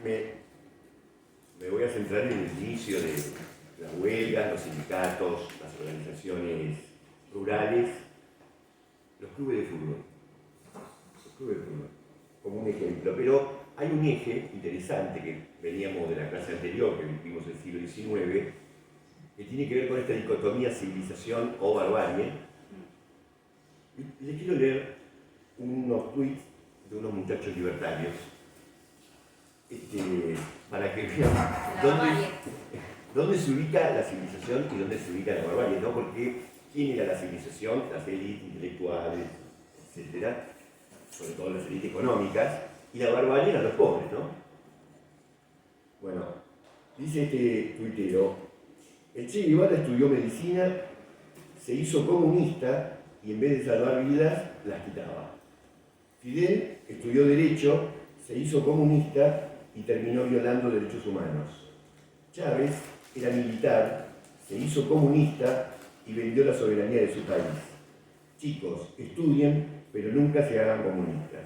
me voy a centrar en el inicio de las huelgas, los sindicatos, las organizaciones rurales, los clubes de fútbol. Los clubes de fútbol, como un ejemplo. Pero hay un eje interesante que veníamos de la clase anterior, que vivimos el siglo XIX, que tiene que ver con esta dicotomía civilización o barbarie. Les quiero leer unos tweets de unos muchachos libertarios para que vean dónde se ubica la civilización y dónde se ubica la barbarie, ¿no? Porque ¿quién era la civilización? Las élites intelectuales, etcétera, sobre todo las élites económicas, y la barbarie eran los pobres, ¿no? Bueno, dice este tuitero: el Che Guevara estudió medicina, se hizo comunista y en vez de salvar vidas, las quitaba. Fidel estudió derecho, se hizo comunista y terminó violando derechos humanos. Chávez era militar, se hizo comunista y vendió la soberanía de su país. Chicos, estudien, pero nunca se hagan comunistas.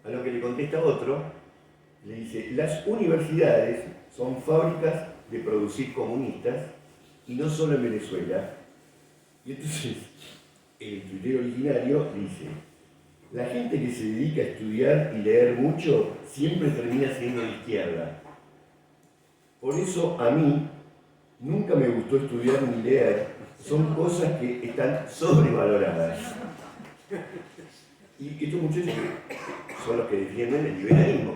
A lo que le contesta otro, le dice: las universidades son fábricas de producir comunistas y no solo en Venezuela. Y entonces el tuitero originario dice: la gente que se dedica a estudiar y leer mucho siempre termina siendo de izquierda. Por eso a mí nunca me gustó estudiar ni leer. Son cosas que están sobrevaloradas. Y estos muchachos son los que defienden el liberalismo.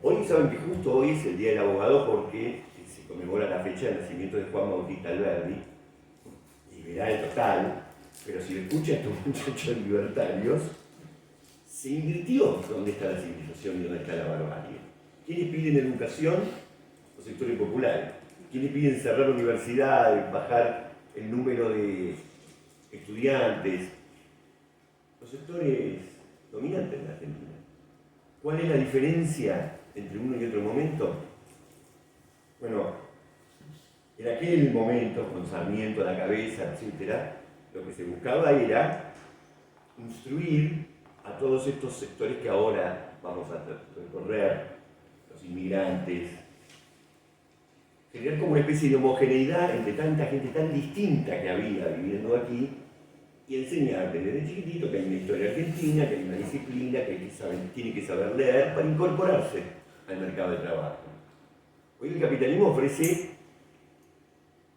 Hoy saben que justo hoy es el Día del Abogado porque se conmemora la fecha del nacimiento de Juan Bautista Alberdi, liberal total. Pero si lo escuchan estos muchachos libertarios, se invirtió dónde está la civilización y dónde está la barbarie. ¿Quiénes piden educación? Los sectores populares. ¿Quiénes piden cerrar universidades, bajar el número de estudiantes? Los sectores dominantes de la Argentina. ¿Cuál es la diferencia entre uno y otro momento? Bueno, en aquel momento, con Sarmiento a la cabeza, etc., lo que se buscaba era instruir a todos estos sectores que ahora vamos a recorrer, los inmigrantes, generar como una especie de homogeneidad entre tanta gente tan distinta que había viviendo aquí y enseñarte desde chiquitito que hay una historia argentina, que hay una disciplina, que tiene que saber leer para incorporarse al mercado de trabajo. Hoy el capitalismo ofrece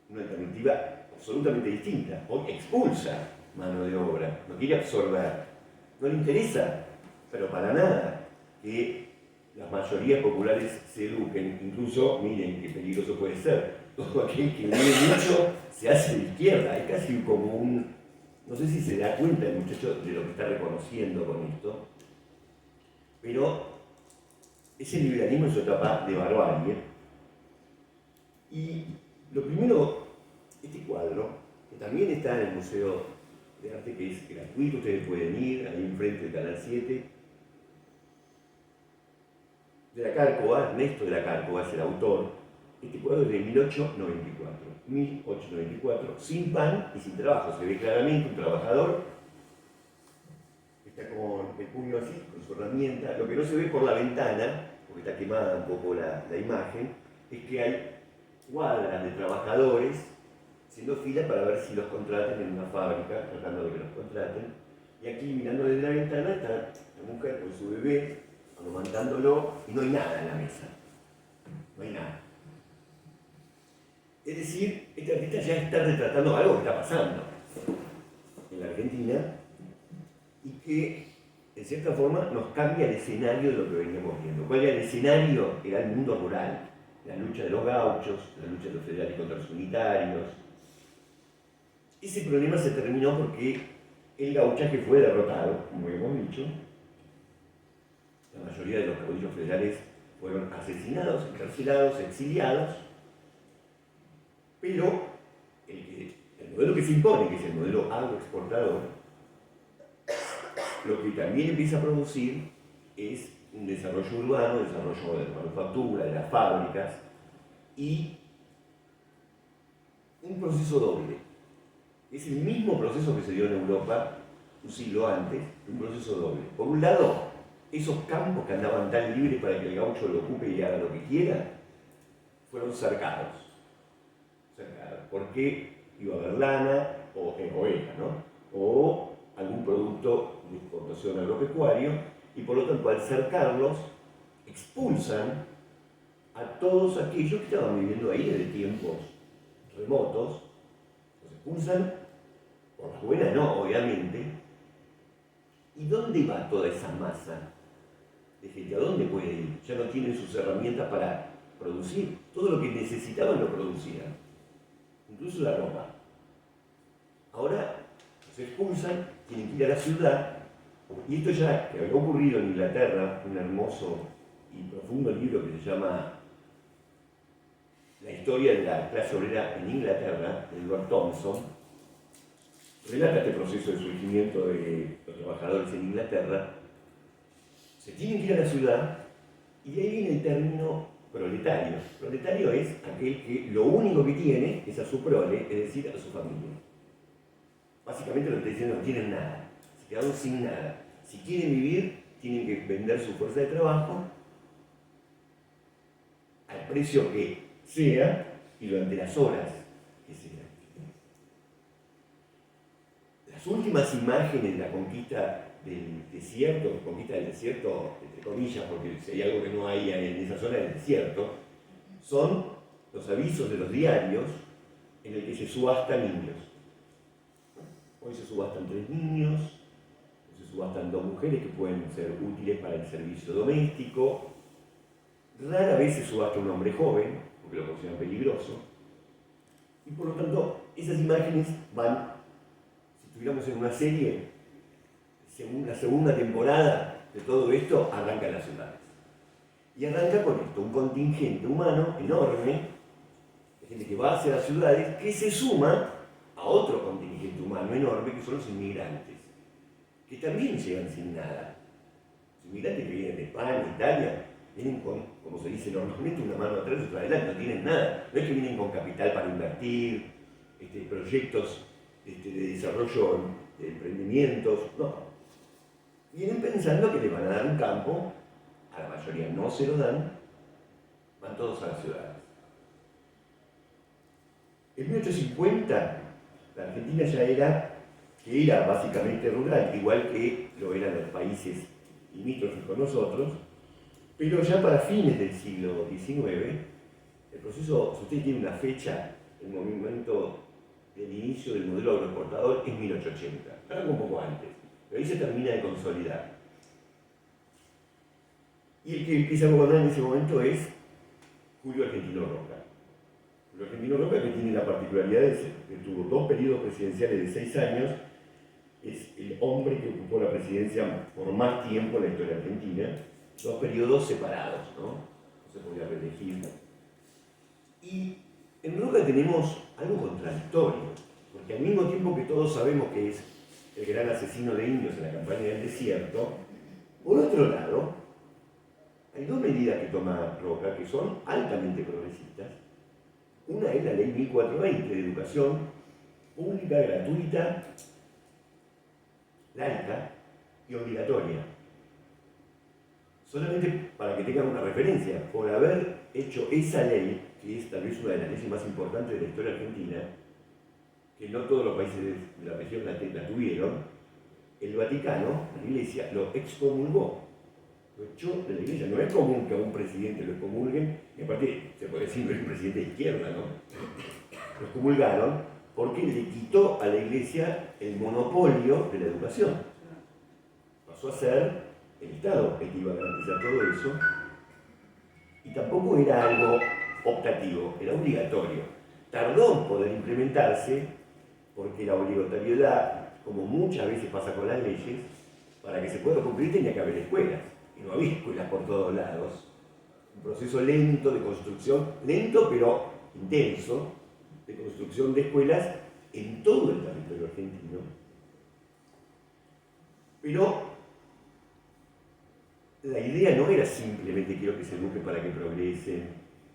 una alternativa absolutamente distinta. Hoy expulsa mano de obra, no quiere absorber. No le interesa, pero para nada, que las mayorías populares se eduquen. Incluso, miren qué peligroso puede ser. Todo aquel que lee mucho se hace de izquierda. Hay casi como un... No sé si se da cuenta el muchacho de lo que está reconociendo con esto, pero ese liberalismo en su etapa de barbarie. Y lo primero, este cuadro, que también está en el Museo de Arte, que es gratuito, ustedes pueden ir, ahí enfrente del Canal 7, de la Cárcova, Ernesto de la Cárcova es el autor. Este cuadro es de 1894, sin pan y sin trabajo. Se ve claramente un trabajador que está con el puño así, con su herramienta. Lo que no se ve por la ventana, porque está quemada un poco la imagen, es que hay cuadras de trabajadores haciendo fila para ver si los contraten en una fábrica, tratando de que los contraten. Y aquí, mirando desde la ventana, está la mujer con su bebé, amamantándolo, y no hay nada en la mesa. No hay nada. Es decir, este artista ya está retratando algo que está pasando en la Argentina y que, en cierta forma, nos cambia el escenario de lo que veníamos viendo. ¿Cuál era el escenario? Era el mundo rural. La lucha de los gauchos, la lucha de los federales contra los unitarios. Ese problema se terminó porque el gauchaje fue derrotado, como hemos dicho. La mayoría de los caudillos federales fueron asesinados, encarcelados, exiliados. Pero el modelo que se impone, que es el modelo agroexportador, lo que también empieza a producir es un desarrollo urbano, desarrollo de la manufactura, de las fábricas, y un proceso doble. Es el mismo proceso que se dio en Europa un siglo antes, un proceso doble. Por un lado, esos campos que andaban tan libres para que el gaucho lo ocupe y haga lo que quiera, fueron cercados. Porque iba a haber lana o oveja, ¿no? O algún producto de exportación agropecuario, y por lo tanto al cercarlos expulsan a todos aquellos que estaban viviendo ahí desde tiempos remotos. Los expulsan, por las buenas no, obviamente. ¿Y dónde va toda esa masa de gente? ¿A dónde puede ir? Ya no tienen sus herramientas para producir. Todo lo que necesitaban lo producían, incluso la ropa. Ahora se expulsan, tienen que ir a la ciudad, y esto ya que había ocurrido en Inglaterra, un hermoso y profundo libro que se llama La historia de la clase obrera en Inglaterra, de Edward Thompson, relata este proceso de surgimiento de los trabajadores en Inglaterra. Se tienen que ir a la ciudad, y de ahí viene el término proletario. Proletario es aquel que lo único que tiene es a su prole, es decir, a su familia. Básicamente lo que estoy diciendo, no tienen nada, se quedaron sin nada. Si quieren vivir, tienen que vender su fuerza de trabajo al precio que sea y durante las horas que sea. Las últimas imágenes de la conquista del desierto, entre comillas, porque si hay algo que no hay en esa zona del desierto, son los avisos de los diarios en el que se subastan niños. Hoy se subastan 3 niños, hoy se subastan 2 mujeres que pueden ser útiles para el servicio doméstico. Rara vez se subasta un hombre joven, porque lo consideran peligroso. Y por lo tanto, esas imágenes van, si estuviéramos en una serie, según la segunda temporada de todo esto, arranca en las ciudades. Y arranca con esto, un contingente humano enorme, de gente que va hacia las ciudades, que se suma a otro contingente humano enorme, que son los inmigrantes, que también llegan sin nada. Los inmigrantes que vienen de España, Italia, vienen con, como se dice normalmente, una mano atrás y otra adelante, no tienen nada. No es que vienen con capital para invertir, proyectos de desarrollo, de emprendimientos, no. Vienen pensando que le van a dar un campo, a la mayoría no se lo dan, van todos a las ciudades. En 1850, la Argentina ya era básicamente rural, igual que lo eran los países limítrofes con nosotros, pero ya para fines del siglo XIX, el proceso, si usted tiene una fecha, el momento del inicio del modelo agroexportador es 1880, algo un poco antes, pero ahí se termina de consolidar. Y el que empieza a gobernar en ese momento es Julio Argentino Roca. Julio Argentino Roca, que tiene la particularidad de que tuvo 2 periodos presidenciales de 6 años, es el hombre que ocupó la presidencia por más tiempo en la historia argentina, 2 periodos separados, ¿no? No se podía reelegir. Y en Roca tenemos algo contradictorio, porque al mismo tiempo que todos sabemos que es el gran asesino de indios en la campaña del desierto, por otro lado, hay 2 medidas que toma Roca que son altamente progresistas. Una es la ley 1420 de educación pública, gratuita, laica y obligatoria. Solamente para que tengan una referencia, por haber hecho esa ley, que es tal vez una de las leyes más importantes de la historia argentina, que no todos los países de la región la tuvieron, el Vaticano, la Iglesia, lo excomulgó. Lo echó de la Iglesia. No es común que a un presidente lo excomulguen, y aparte se puede decir que es un presidente de izquierda, ¿no? Lo excomulgaron porque le quitó a la Iglesia el monopolio de la educación. Pasó a ser el Estado el que iba a garantizar todo eso, y tampoco era algo optativo, era obligatorio. Tardó en poder implementarse porque la obligatoriedad, como muchas veces pasa con las leyes, para que se pueda cumplir tenía que haber escuelas, y no había escuelas por todos lados. Un proceso lento de construcción, lento pero intenso, de construcción de escuelas en todo el territorio argentino. Pero la idea no era simplemente quiero que se eduquen para que progresen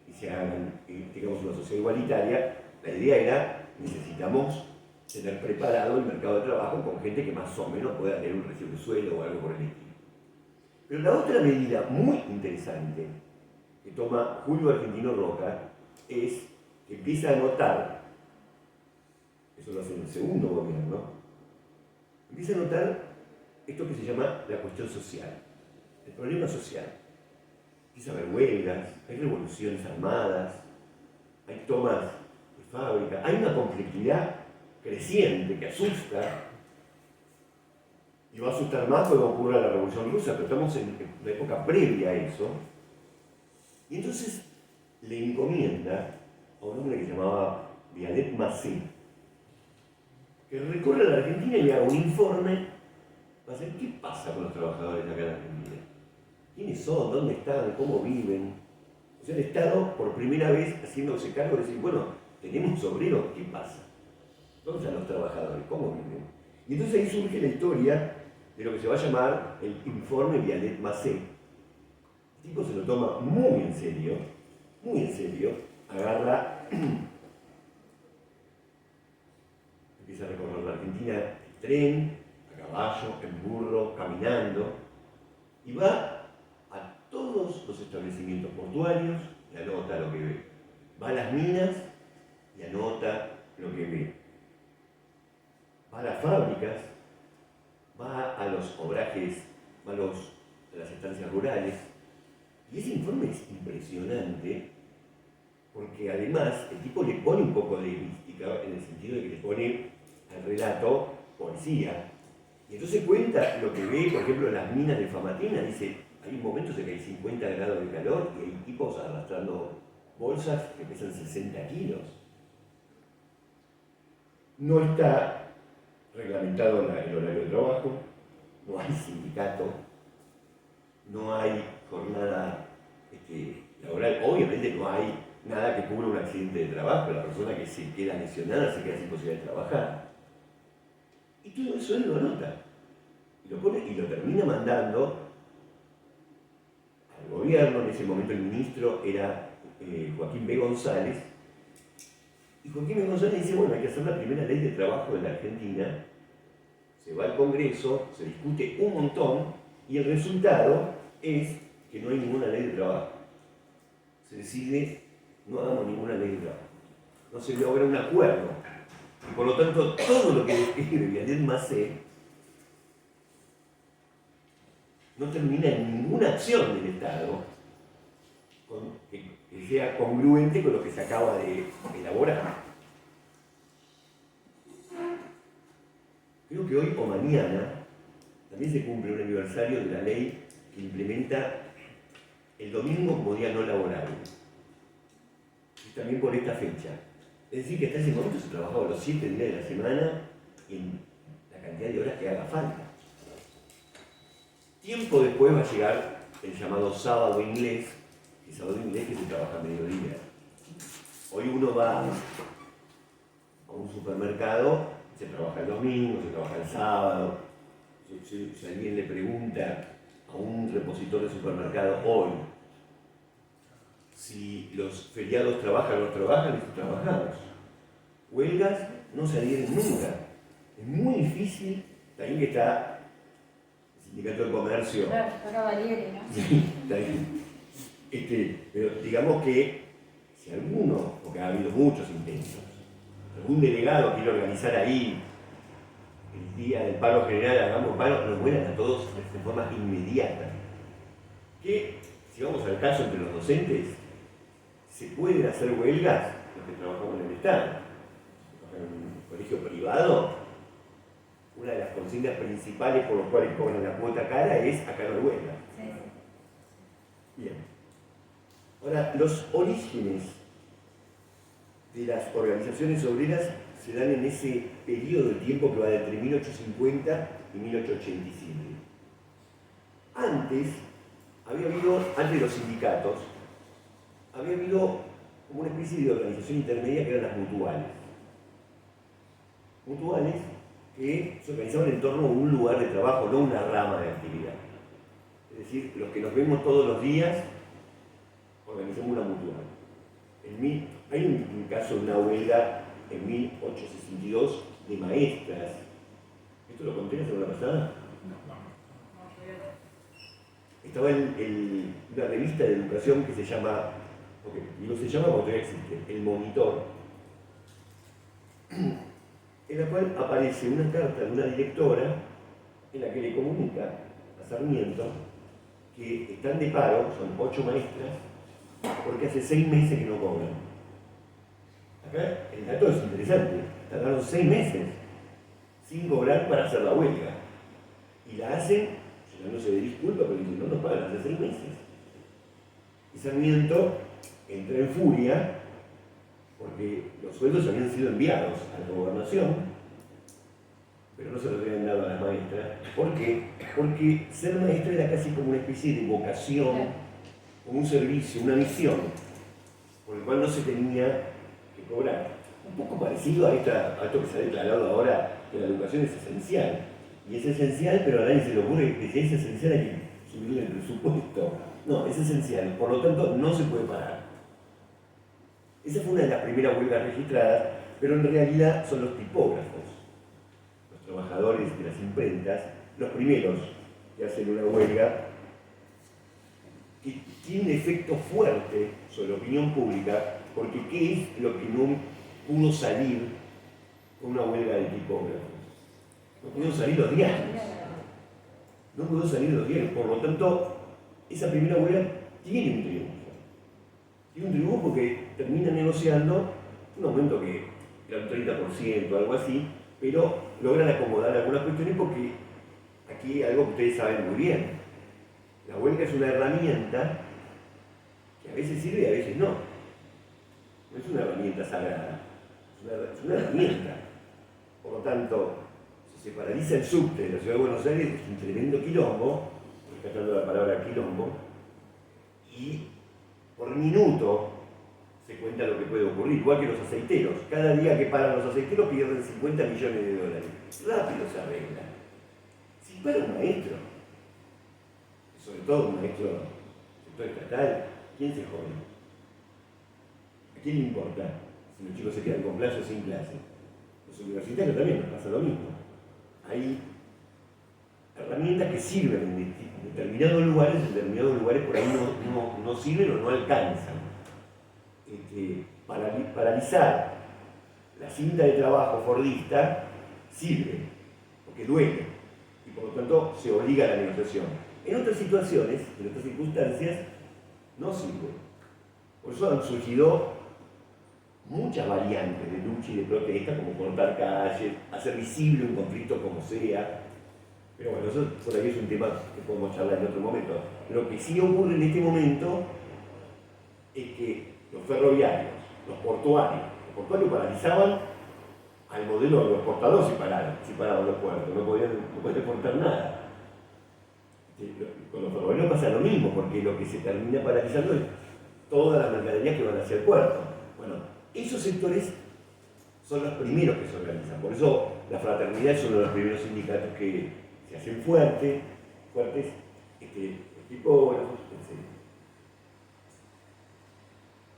y se hagan, tengamos una sociedad igualitaria. La idea era necesitamos tener preparado el mercado de trabajo con gente que más o menos pueda tener un recibo de sueldo o algo por el estilo. Pero la otra medida muy interesante que toma Julio Argentino Roca es que empieza a notar, eso lo hace en el segundo gobierno, empieza a notar esto que se llama la cuestión social, el problema social. Empieza a haber huelgas, hay revoluciones armadas, hay tomas de fábrica, hay una complejidad creciente que asusta, y va a asustar más cuando ocurra la Revolución Rusa, pero estamos en la época previa a eso. Y entonces le encomienda a un hombre que se llamaba Vialet Massé, que recorre la Argentina y le haga un informe para saber qué pasa con los trabajadores acá en Argentina. ¿Quiénes son? ¿Dónde están? ¿Cómo viven? O sea, el Estado, por primera vez, haciéndose cargo de decir, bueno, tenemos obreros, ¿qué pasa? ¿Dónde están los trabajadores? ¿Cómo viven? Y entonces ahí surge la historia de lo que se va a llamar el informe Vialet Massé. El tipo se lo toma muy en serio, agarra, empieza a recorrer la Argentina en tren, a caballo, en burro, caminando, y va a todos los establecimientos portuarios y anota lo que ve. Va a las minas y anota lo que ve. Va a las fábricas, va a los obrajes, va a las estancias rurales. Y ese informe es impresionante porque además el tipo le pone un poco de mística en el sentido de que le pone al relato poesía. Y entonces cuenta lo que ve, por ejemplo, en las minas de Famatina. Dice, hay momentos en que hay 50 grados de calor y hay tipos arrastrando bolsas que pesan 60 kilos. No está reglamentado el horario de trabajo, no hay sindicato, no hay jornada laboral, obviamente no hay nada que cubra un accidente de trabajo, la persona que se queda lesionada se queda sin posibilidad de trabajar. Y todo eso él lo anota, y lo pone y lo termina mandando al gobierno. En ese momento el ministro era Joaquín B. González, y Joaquín B. González dice, bueno, hay que hacer la primera ley de trabajo de la Argentina. Se va al Congreso, se discute un montón, y el resultado es que no hay ninguna ley de trabajo. Se decide, no hagamos ninguna ley de trabajo. No se logra un acuerdo. Y por lo tanto, todo lo que describe Vialet Massé no termina en ninguna acción del Estado que sea congruente con lo que se acaba de elaborar. Creo que hoy o mañana también se cumple un aniversario de la ley que implementa el domingo como día no laborable. Y también por esta fecha. Es decir, que hasta ese momento se trabajaba los 7 días de la semana en la cantidad de horas que haga falta. Tiempo después va a llegar el llamado sábado inglés, el sábado inglés que se trabaja a mediodía. Hoy uno va a un supermercado, se trabaja el domingo, se trabaja el sábado. Si alguien le pregunta a un repositor de supermercado hoy si los feriados trabajan o no trabajan, y trabajamos. Huelgas no se adhieren nunca. Es muy difícil, también que está el Sindicato de Comercio. Claro, para Valiere, ¿no? Sí, está bien. Pero digamos que si alguno, porque ha habido muchos intentos, algún delegado quiere organizar ahí el día del paro general, hagamos paro, nos mueran a todos de forma inmediata. Que, si vamos al caso entre los docentes, se pueden hacer huelgas los que trabajamos en el Estado. En un colegio privado, una de las consignas principales por las cuales cobran la cuota cara es acá no hay huelga. Sí. Bien. Ahora, los orígenes de las organizaciones obreras se dan en ese periodo de tiempo que va entre 1850 y 1887. Antes de los sindicatos, había habido como una especie de organización intermedia que eran las mutuales. Mutuales que se organizaban en torno a un lugar de trabajo, no una rama de actividad. Es decir, los que nos vemos todos los días, organizamos una mutual. Hay un caso de una huelga en 1862 de maestras. ¿Esto lo conté la semana pasada? estaba una revista de educación que se llama, digo se llama porque todavía existe, El Monitor, en la cual aparece una carta de una directora en la que le comunica a Sarmiento que están de paro, son 8 maestras, porque hace 6 meses que no cobran. Acá el dato es interesante, tardaron 6 meses sin cobrar para hacer la huelga. Y la hacen, llenándose de disculpa, pero dicen, no nos pagan hace 6 meses. Y Sarmiento entra en furia porque los sueldos habían sido enviados a la gobernación, pero no se los habían dado a las maestras. ¿Por qué? Porque ser maestra era casi como una especie de vocación, como un servicio, una misión, por el cual no se tenía que cobrar. Un poco parecido a esto que se ha declarado ahora, que la educación es esencial. Y es esencial, pero a nadie se le ocurre que si es esencial hay que subirle el presupuesto. No, es esencial, por lo tanto no se puede parar. Esa fue una de las primeras huelgas registradas, pero en realidad son los tipógrafos, los trabajadores de las imprentas, los primeros que hacen una huelga que tiene un efecto fuerte sobre la opinión pública, porque ¿qué es lo que no pudo salir con una huelga de tipógrafos? No pudieron salir los diarios. No pudo salir los diarios. Por lo tanto, esa primera huelga tiene un triunfo. Tiene un triunfo porque termina negociando un aumento que era un 30%, algo así, pero logran acomodar algunas cuestiones porque aquí hay algo que ustedes saben muy bien. La huelga es una herramienta que a veces sirve y a veces no. No es una herramienta sagrada, es una herramienta. Por lo tanto, si se paraliza el subte de la Ciudad de Buenos Aires, es un tremendo quilombo, rescatando la palabra quilombo, y por minuto se cuenta lo que puede ocurrir, igual que los aceiteros. Cada día que paran los aceiteros pierden 50 millones de dólares. Rápido se arregla. Si para un maestro, sobre todo un maestro del sector estatal, ¿quién se jode? ¿A quién le importa si los chicos se quedan con clase o sin clase? Los universitarios también nos pasa lo mismo. Hay herramientas que sirven en determinados lugares por ahí no sirven o no alcanzan. Paralizar la cinta de trabajo fordista sirve, porque duele, y por lo tanto se obliga a la negociación. En otras situaciones, en otras circunstancias, no sirve. Por eso han surgido muchas variantes de lucha y de protesta, como cortar calles, hacer visible un conflicto como sea. Pero bueno, eso por ahí es un tema que podemos charlar en otro momento. Lo que sí ocurre en este momento es que los ferroviarios, los portuarios paralizaban al modelo de los portadores si paraban los puertos, no podían exportar nada. Con los ferroviarios pasa lo mismo, porque lo que se termina paralizando es todas las mercaderías que van hacia el puerto. Bueno, esos sectores son los primeros que se organizan. Por eso la fraternidad es uno de los primeros sindicatos que se hacen fuertes, tipógrafos, etc.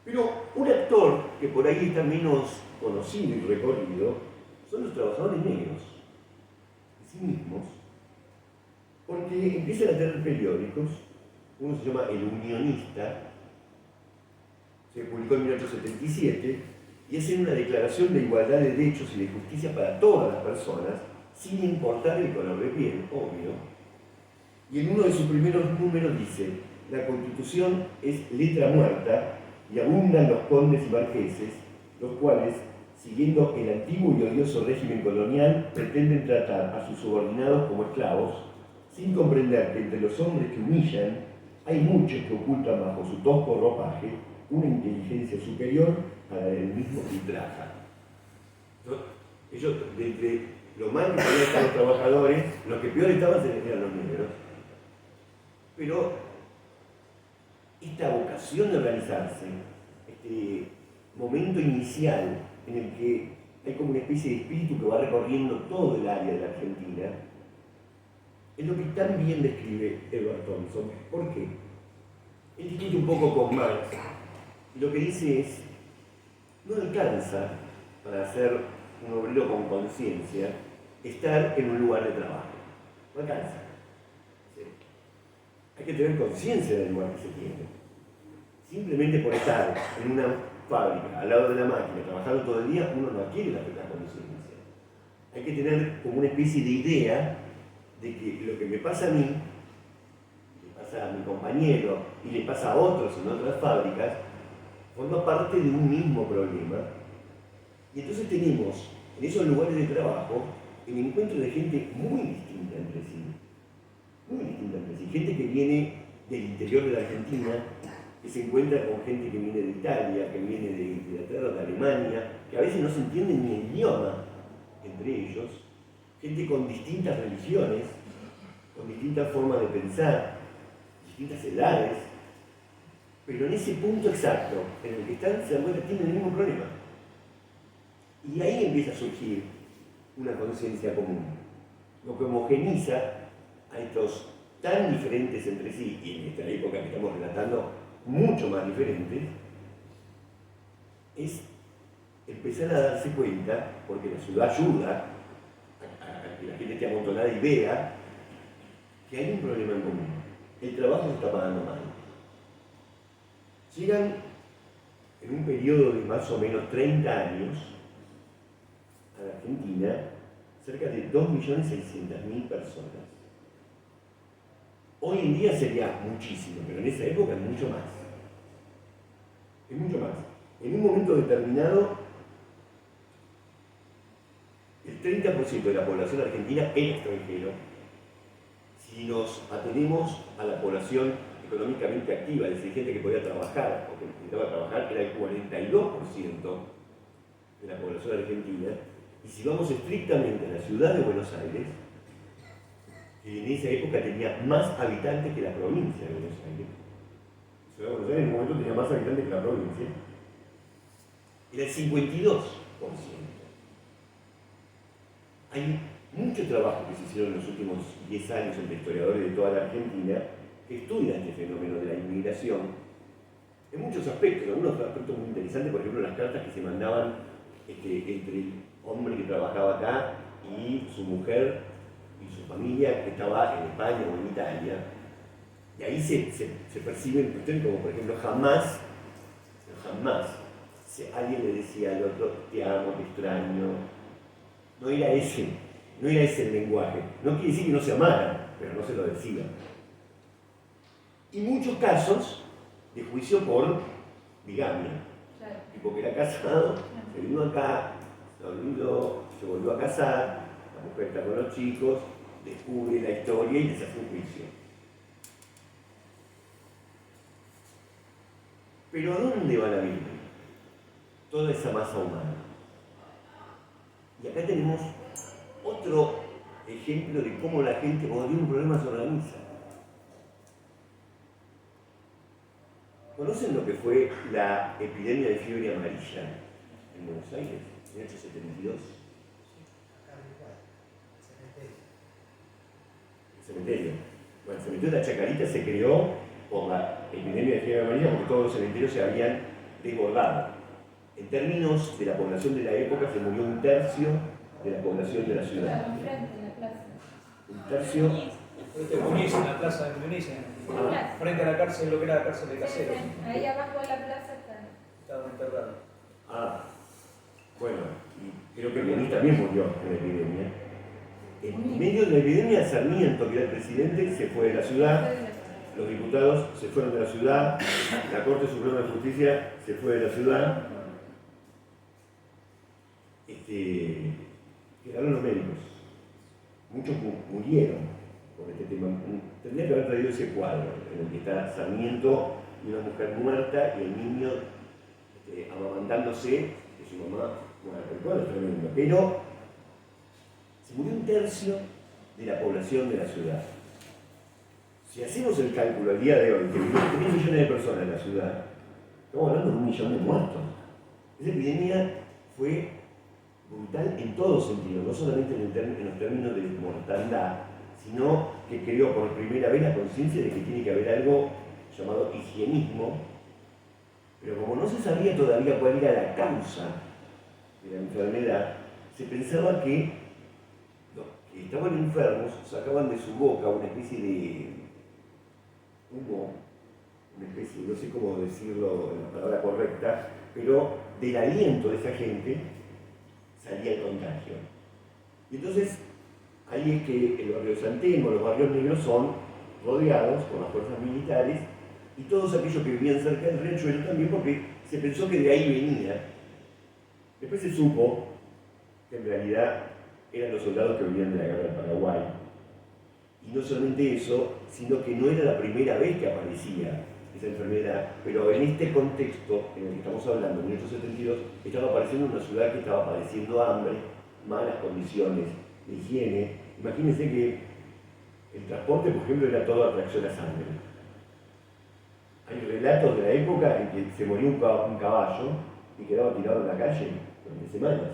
Pero un actor que por ahí está menos conocido y recorrido son los trabajadores negros, de sí mismos, porque empiezan a tener periódicos. Uno se llama El Unionista, se publicó en 1877, y hacen una declaración de igualdad de derechos y de justicia para todas las personas, sin importar el color de piel, obvio. Y en uno de sus primeros números dice: la Constitución es letra muerta y abundan los condes y marqueses, los cuales, siguiendo el antiguo y odioso régimen colonial, pretenden tratar a sus subordinados como esclavos, sin comprender que entre los hombres que humillan hay muchos que ocultan bajo su tosco ropaje una inteligencia superior a la del mismo que ultraja. Ellos, desde lo mal que podían estar los trabajadores, los que peor estaban eran los negros. Pero esta vocación de organizarse, este momento inicial en el que hay como una especie de espíritu que va recorriendo todo el área de la Argentina, es lo que tan bien describe Edward Thompson. ¿Por qué? Él discute un poco con Marx, y lo que dice es: no alcanza para ser un obrero con conciencia estar en un lugar de trabajo. No alcanza. ¿Sí? Hay que tener conciencia del lugar que se tiene. Simplemente por estar en una fábrica, al lado de la máquina, trabajando todo el día, uno no adquiere las condiciones. Hay que tener como una especie de idea de que lo que me pasa a mí, le pasa a mi compañero y le pasa a otros en otras fábricas, forma parte de un mismo problema. Y entonces tenemos en esos lugares de trabajo el encuentro de gente muy distinta entre sí. Muy distinta entre sí. Gente que viene del interior de la Argentina, que se encuentra con gente que viene de Italia, que viene de Inglaterra, de Alemania, que a veces no se entiende ni el idioma entre ellos, gente con distintas religiones, con distintas formas de pensar, distintas edades, pero en ese punto exacto en el que están se dan cuenta que tienen el mismo problema. Y ahí empieza a surgir una conciencia común, lo que homogeniza a estos tan diferentes entre sí, y en esta época que estamos relatando, mucho más diferentes, es empezar a darse cuenta, porque la ciudad ayuda a que la gente esté amontonada y vea que hay un problema en común. El trabajo se está pagando mal. Llegan en un periodo de más o menos 30 años a la Argentina cerca de 2.600.000 personas. Hoy en día sería muchísimo, pero en esa época es mucho más. Es mucho más. En un momento determinado, el 30% de la población argentina era extranjero. Si nos atenemos a la población económicamente activa, es decir, gente que podía trabajar o que necesitaba trabajar, era el 42% de la población argentina. Y si vamos estrictamente a la ciudad de Buenos Aires, que en esa época tenía más habitantes que la provincia de Buenos Aires. La ciudad de Buenos Aires en un momento tenía más habitantes que la provincia. Era el 52%. Hay mucho trabajo que se hicieron en los últimos 10 años entre historiadores de toda la Argentina que estudian este fenómeno de la inmigración en muchos aspectos, algunos aspectos muy interesantes, por ejemplo las cartas que se mandaban entre el hombre que trabajaba acá y su mujer y su familia que estaba en España o en Italia, y ahí se perciben cuestiones como por ejemplo jamás si alguien le decía al otro te amo, te extraño, no era ese el lenguaje, no quiere decir que no se amaran, pero no se lo decían. Y muchos casos de juicio por bigamia, tipo que era casado, se vino acá, se olvidó, se volvió a casar, la mujer está con los chicos, descubre la historia y les hace un juicio. Pero ¿a dónde van a vivir toda esa masa humana? Y acá tenemos otro ejemplo de cómo la gente cuando tiene un problema se organiza. ¿Conocen lo que fue la epidemia de fiebre amarilla en Buenos Aires en 1872? El cementerio. Bueno, el cementerio de la Chacarita se creó por la epidemia de fiebre amarilla porque todos los cementerios se habían desbordado. En términos de la población de la época, se murió un tercio de la población de la ciudad. Un tercio. En la plaza de Indonesia, frente a la cárcel, lo que era la cárcel de Caseros. Ahí abajo de la plaza Estaba enterrado. Bueno, y creo que Lenín también murió en la epidemia. En medio de la epidemia, Sarmiento, que era el presidente, se fue de la ciudad, los diputados se fueron de la ciudad, la Corte Suprema de Justicia se fue de la ciudad, quedaron los médicos. Muchos murieron por este tema. Tendría que haber traído ese cuadro en el que está Sarmiento y una mujer muerta y el niño amamantándose de su mamá muerta. El cuadro es tremendo. Pero se murió un tercio de la población de la ciudad. Si hacemos el cálculo al día de hoy, que vivimos 3 millones de personas en la ciudad, estamos hablando de 1 millón de muertos. Esa epidemia fue brutal en todo sentido, no solamente en los términos de mortandad, sino que creó por primera vez la conciencia de que tiene que haber algo llamado higienismo, pero como no se sabía todavía cuál era la causa de la enfermedad, se pensaba que los que estaban enfermos sacaban de su boca una especie hubo una especie, no sé cómo decirlo en la palabra correcta, pero del aliento de esa gente salía el contagio. Y entonces, ahí es que el barrio de San Telmo, los barrios negros son rodeados por las fuerzas militares y todos aquellos que vivían cerca del riachuelo también, porque se pensó que de ahí venía. Después se supo que en realidad eran los soldados que venían de la guerra del Paraguay. Y no solamente eso, sino que no era la primera vez que aparecía esa enfermedad, pero en este contexto en el que estamos hablando, en 1872, estaba apareciendo una ciudad que estaba padeciendo hambre, malas condiciones de higiene. Imagínense que el transporte, por ejemplo, era toda atracción a sangre. Hay relatos de la época en que se moría un caballo y quedaba tirado en la calle durante semanas.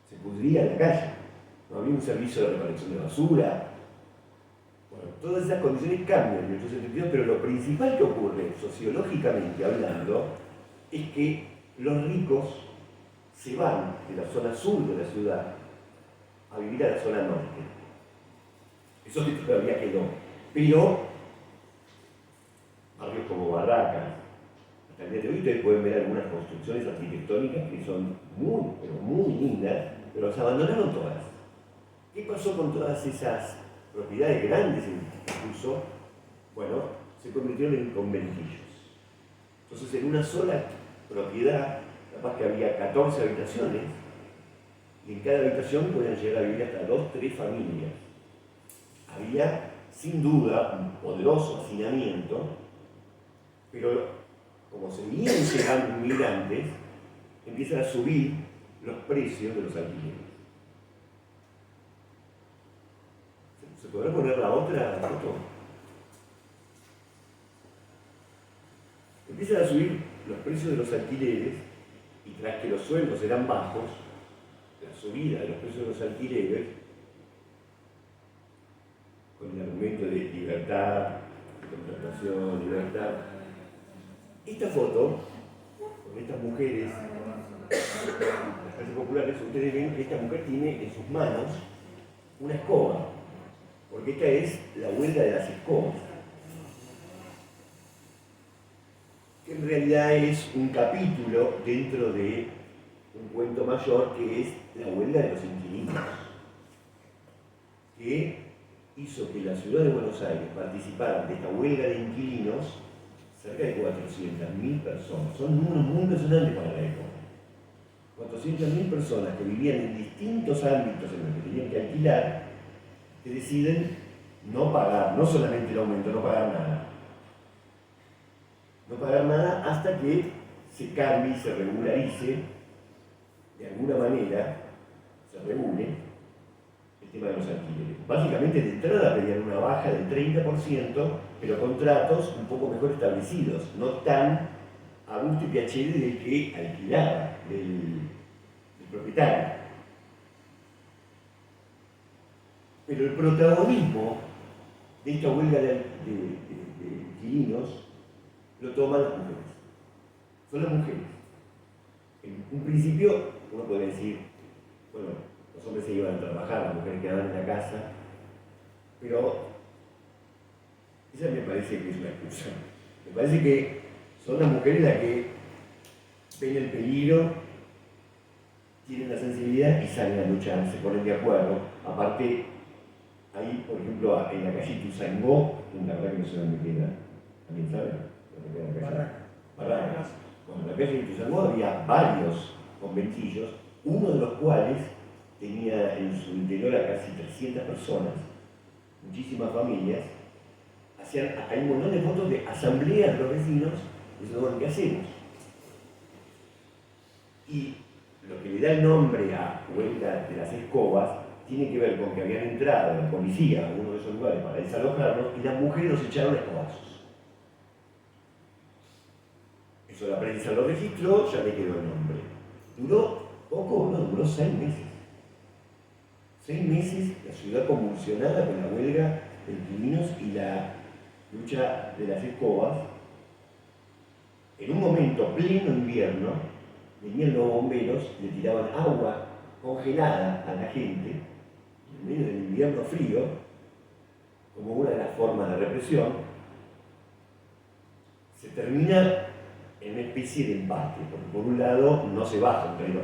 Se pudría en la calle. No había un servicio de recolección de basura. Bueno, todas esas condiciones cambian en 1872, pero lo principal que ocurre, sociológicamente hablando, es que los ricos se van de la zona sur de la ciudad a vivir a la zona norte. Eso sí todavía quedó. Pero barrios como Barracas, hasta el día de hoy ustedes pueden ver algunas construcciones arquitectónicas que son muy, pero muy lindas, pero se abandonaron todas. ¿Qué pasó con todas esas propiedades grandes incluso? Bueno, se convirtieron en conventillos. Entonces, en una sola propiedad, capaz que había 14 habitaciones, y en cada habitación podían llegar a vivir hasta 2, 3 familias. Había, sin duda, un poderoso hacinamiento, pero como seguían llegando inmigrantes, empiezan a subir los precios de los alquileres. ¿Se podrá poner la otra foto? Empiezan a subir los precios de los alquileres y tras que los sueldos eran bajos, la subida de los precios de los alquileres, con el argumento de libertad, de contratación, libertad. Esta foto, con estas mujeres, las clases populares, ustedes ven que esta mujer tiene en sus manos una escoba, porque esta es la huelga de las escobas, que en realidad es un capítulo dentro de un cuento mayor que es la huelga de los inquilinos, que hizo que la ciudad de Buenos Aires participara de esta huelga de inquilinos cerca de 400.000 personas. Son números muy impresionantes para la época. 400.000 personas que vivían en distintos ámbitos en los que tenían que alquilar, que deciden no pagar, no solamente el aumento, no pagar nada. No pagar nada hasta que se cambie y se regularice, de alguna manera, se regule el tema de los alquileres. Básicamente de entrada pedían una baja del 30%, pero con tratos un poco mejor establecidos, no tan a gusto y piacere del que alquilaba, del propietario. Pero el protagonismo de esta huelga de inquilinos lo toman las mujeres. Son las mujeres. En un principio uno puede decir, bueno, los hombres se iban a trabajar, las mujeres quedaban en la casa, pero esa me parece que es una excusa. Me parece que son las mujeres las que ven el peligro, tienen la sensibilidad y salen a luchar, se ponen de acuerdo. Aparte, ahí, por ejemplo, en la calle Ituzaingó, la verdad que no sé dónde queda, ¿alguien sabe? ¿Dónde queda la calle? Barracas. Bueno, en la calle Ituzaingó había varios conventillos, uno de los cuales tenía en su interior a casi 300 personas, muchísimas familias. Hay un montón de fotos de asambleas de los vecinos diciendo, bueno, ¿qué hacemos? Y lo que le da el nombre a huelga de las escobas tiene que ver con que habían entrado la policía a uno de esos lugares para desalojarlos y las mujeres los echaron a escobazos. Eso la prensa lo registró, ya le quedó el nombre. Duró poco, no, duró 6 meses. 6 meses la ciudad convulsionada con la huelga de inquilinos y la lucha de las escobas. En un momento pleno invierno, venían los bomberos, le tiraban agua congelada a la gente, en medio del invierno frío, como una de las formas de represión, termina en una especie de empate, porque por un lado no se baja un 30%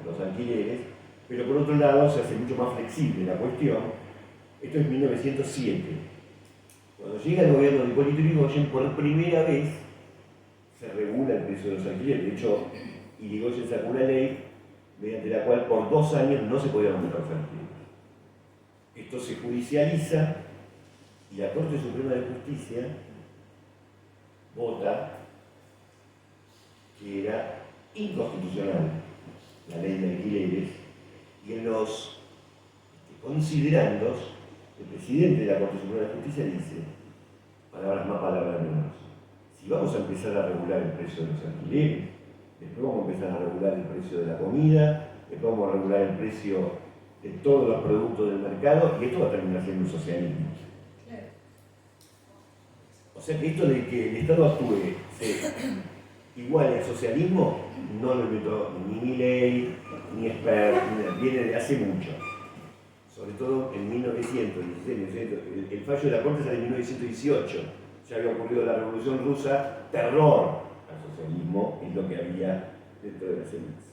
los alquileres, pero por otro lado se hace mucho más flexible la cuestión. Esto es 1907. Cuando llega el gobierno de Hipólito Yrigoyen, por primera vez se regula el precio de los alquileres. De hecho, Yrigoyen sacó una ley mediante la cual por 2 años no se podían aumentar los alquileres. Esto se judicializa y la Corte Suprema de Justicia vota que era inconstitucional la ley de alquileres, y en los considerandos, el presidente de la Corte Suprema de Justicia dice, palabras más, palabras menos, si vamos a empezar a regular el precio de los alquileres, después vamos a empezar a regular el precio de la comida, después vamos a regular el precio de todos los productos del mercado, y esto va a terminar siendo un socialismo. O sea que esto de que el Estado actúe igual al socialismo no lo inventó ni Milei, ni Esper, viene de hace mucho. Sobre todo en 1916, el fallo de la Corte sale en 1918. Ya había ocurrido la Revolución Rusa, terror al socialismo es lo que había dentro de las élites.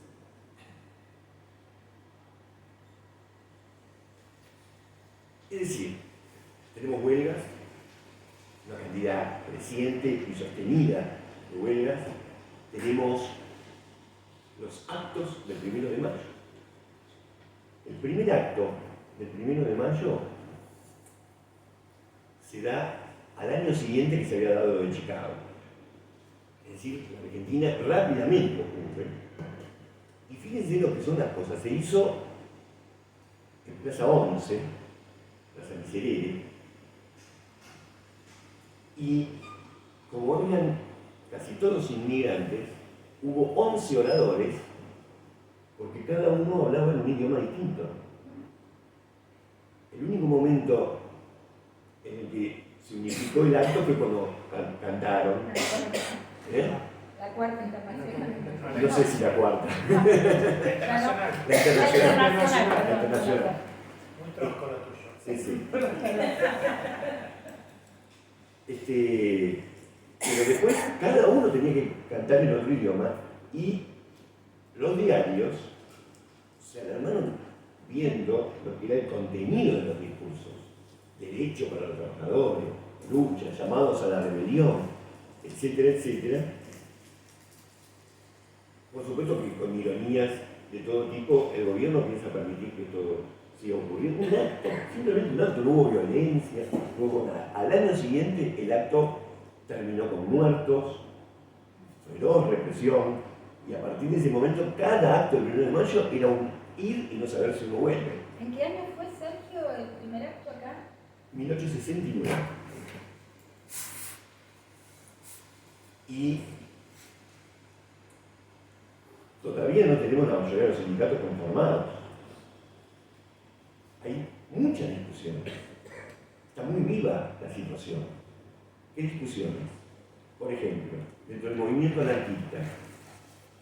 Es decir, tenemos huelgas, una cantidad creciente y sostenida de huelgas, tenemos los actos del 1 de mayo. El primer acto del 1 de mayo se da al año siguiente que se había dado lo de Chicago. Es decir, la Argentina rápidamente ocurre. Y fíjense lo que son las cosas. Se hizo en Plaza 11, Plaza Miserere, y como habían casi todos inmigrantes, hubo 11 oradores, porque cada uno hablaba en un idioma distinto. El único momento en el que se unificó el acto fue cuando cantaron. La cuarta internacional. No sé si la cuarta. Internacional. La internacional. La internacional. Muy tronco lo tuyo. Sí, sí. Pero después cada uno tenía que cantar en otro idioma y los diarios se alarmaron viendo lo que era el contenido de los discursos. Derecho para los trabajadores, lucha, llamados a la rebelión, etcétera, etcétera. Por supuesto que con ironías de todo tipo, el gobierno piensa permitir que esto siga ocurriendo. Un acto, simplemente un acto, no hubo violencia, no hubo nada. Al año siguiente el acto terminó con muertos, feroz represión, y a partir de ese momento cada acto del 1 de mayo era un ir y no saber si uno vuelve. ¿En qué año fue, Sergio, el primer acto acá? 1869. Y todavía no tenemos la mayoría de los sindicatos conformados. Hay muchas discusiones. Está muy viva la situación. ¿Qué discusiones? Por ejemplo, dentro del movimiento anarquista.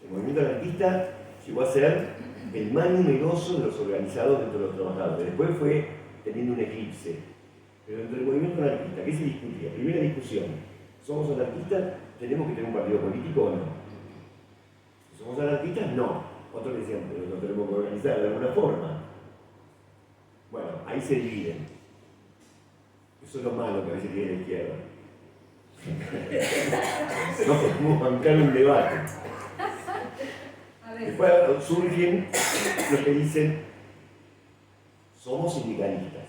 El movimiento anarquista llegó a ser el más numeroso de los organizados dentro de los trabajadores. Después fue teniendo un eclipse. Pero dentro del movimiento anarquista, ¿qué se discutía? Primera discusión, ¿somos anarquistas? ¿Tenemos que tener un partido político o no? Si somos anarquistas, no. Otros decían, pero no tenemos que organizar de alguna forma. Bueno, ahí se dividen. Eso es lo malo que a veces tiene la izquierda. No podemos bancar un debate. Después surgen los que dicen, somos sindicalistas.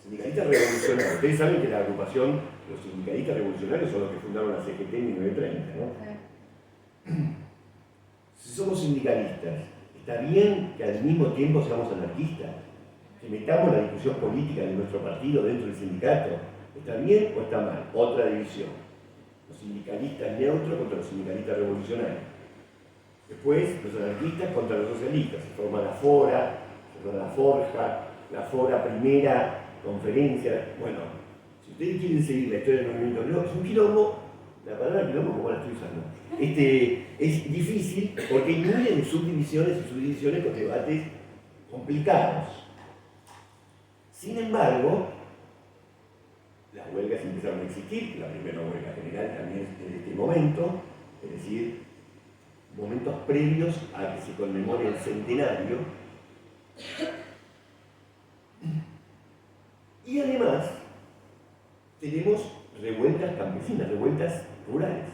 Sindicalistas revolucionarios. Ustedes saben que la agrupación, los sindicalistas revolucionarios son los que fundaron la CGT en 1930, ¿no? Si somos sindicalistas, ¿está bien que al mismo tiempo seamos anarquistas? Que metamos la discusión política de nuestro partido dentro del sindicato. ¿Está bien o está mal? Otra división. Los sindicalistas neutros contra los sindicalistas revolucionarios. Después, los anarquistas contra los socialistas. Se forma la FORA, se forma la Forja, la FORA primera conferencia. Bueno, si ustedes quieren seguir la historia del movimiento obrero, es un quilombo. La palabra quilombo, como la estoy usando, es difícil porque incluyen subdivisiones y subdivisiones con debates complicados. Sin embargo, las huelgas empezaron a existir, la primera huelga general también en este momento, es decir, momentos previos a que se conmemore el centenario. Y además tenemos revueltas campesinas, revueltas rurales.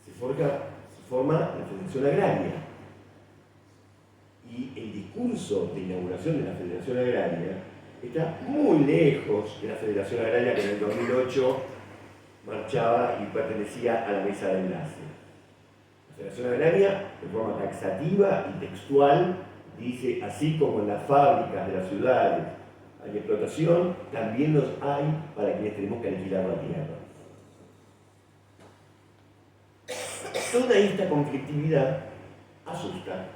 Se forma la Federación Agraria. Y el discurso de inauguración de la Federación Agraria está muy lejos de la Federación Agraria que en el 2008 marchaba y pertenecía a la mesa de enlace. La Federación Agraria, de forma taxativa y textual, dice, así como en las fábricas de las ciudades hay explotación, también los hay para quienes tenemos que alquilar la tierra. Toda esta conflictividad asusta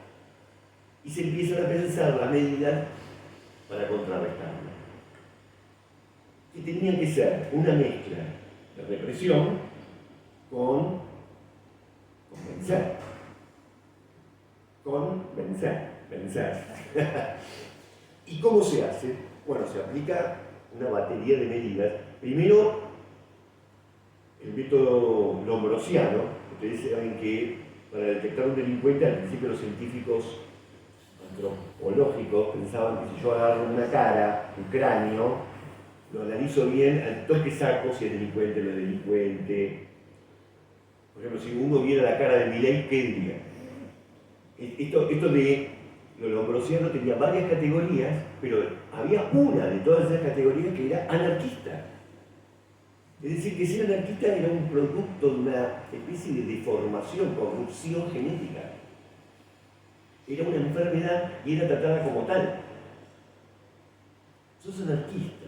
y se empiezan a pensar las medidas para contrarrestarla, que tenían que ser una mezcla de represión con vencer. ¿Y cómo se hace? Bueno, se aplica una batería de medidas. Primero, el método lombrosiano. Ustedes saben que para detectar un delincuente, al principio los científicos antropológicos pensaban que si yo agarro una cara, un cráneo, lo analizo bien, al toque saco si es delincuente o no es delincuente. Por ejemplo, si uno viera la cara de Milei, ¿qué diría? Esto de lo lombrosiano tenía varias categorías, pero había una de todas esas categorías que era anarquista. Es decir, que ser anarquista era un producto de una especie de deformación, corrupción genética. Era una enfermedad y era tratada como tal. Sos anarquista.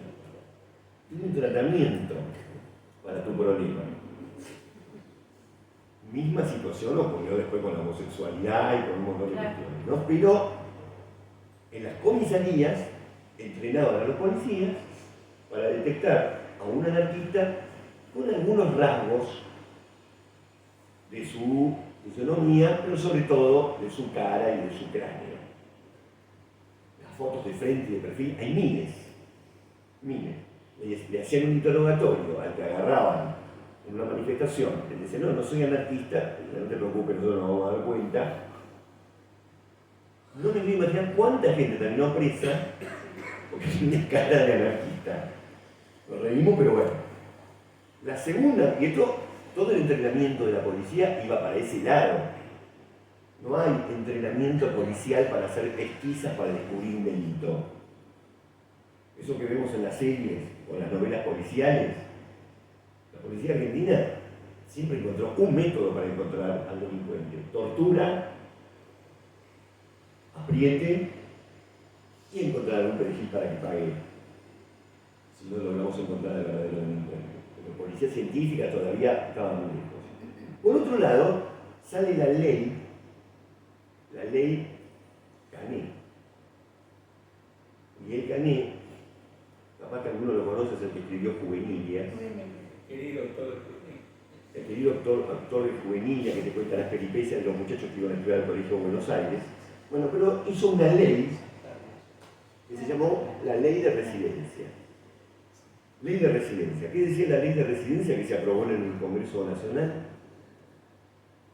Tiene un tratamiento para tu problema. Misma situación ocurrió después con la homosexualidad y con un montón de cuestiones, ¿no? Pero en las comisarías entrenaban a los policías para detectar a un anarquista con algunos rasgos de su fisonomía, pero sobre todo de su cara y de su cráneo. Las fotos de frente y de perfil, hay miles. Le hacían un interrogatorio al que agarraban en una manifestación, le decían, no soy anarquista, no te preocupes, nosotros nos vamos a dar cuenta. No me voy a imaginar cuánta gente terminó presa porque tiene cara de anarquista. Nos reímos, pero bueno. La segunda, y esto, todo el entrenamiento de la policía iba para ese lado. No hay entrenamiento policial para hacer pesquisas para descubrir un delito. Eso que vemos en las series o en las novelas policiales, la policía argentina siempre encontró un método para encontrar al delincuente. Tortura, apriete y encontrar un perejil para que pague. Si no logramos encontrar al verdadero delincuente. Pero policía científica todavía estaba muy lejos. Por otro lado, sale la ley Cané. Miguel Cané, capaz que alguno lo conoce, es el que escribió Juvenilia. Querido doctor. El querido actor de Juvenilia que te cuenta las peripecias de los muchachos que iban a estudiar al Colegio de Buenos Aires. Bueno, pero hizo una ley que se llamó la Ley de Residencia. Ley de Residencia. ¿Qué decía la Ley de Residencia que se aprobó en el Congreso Nacional?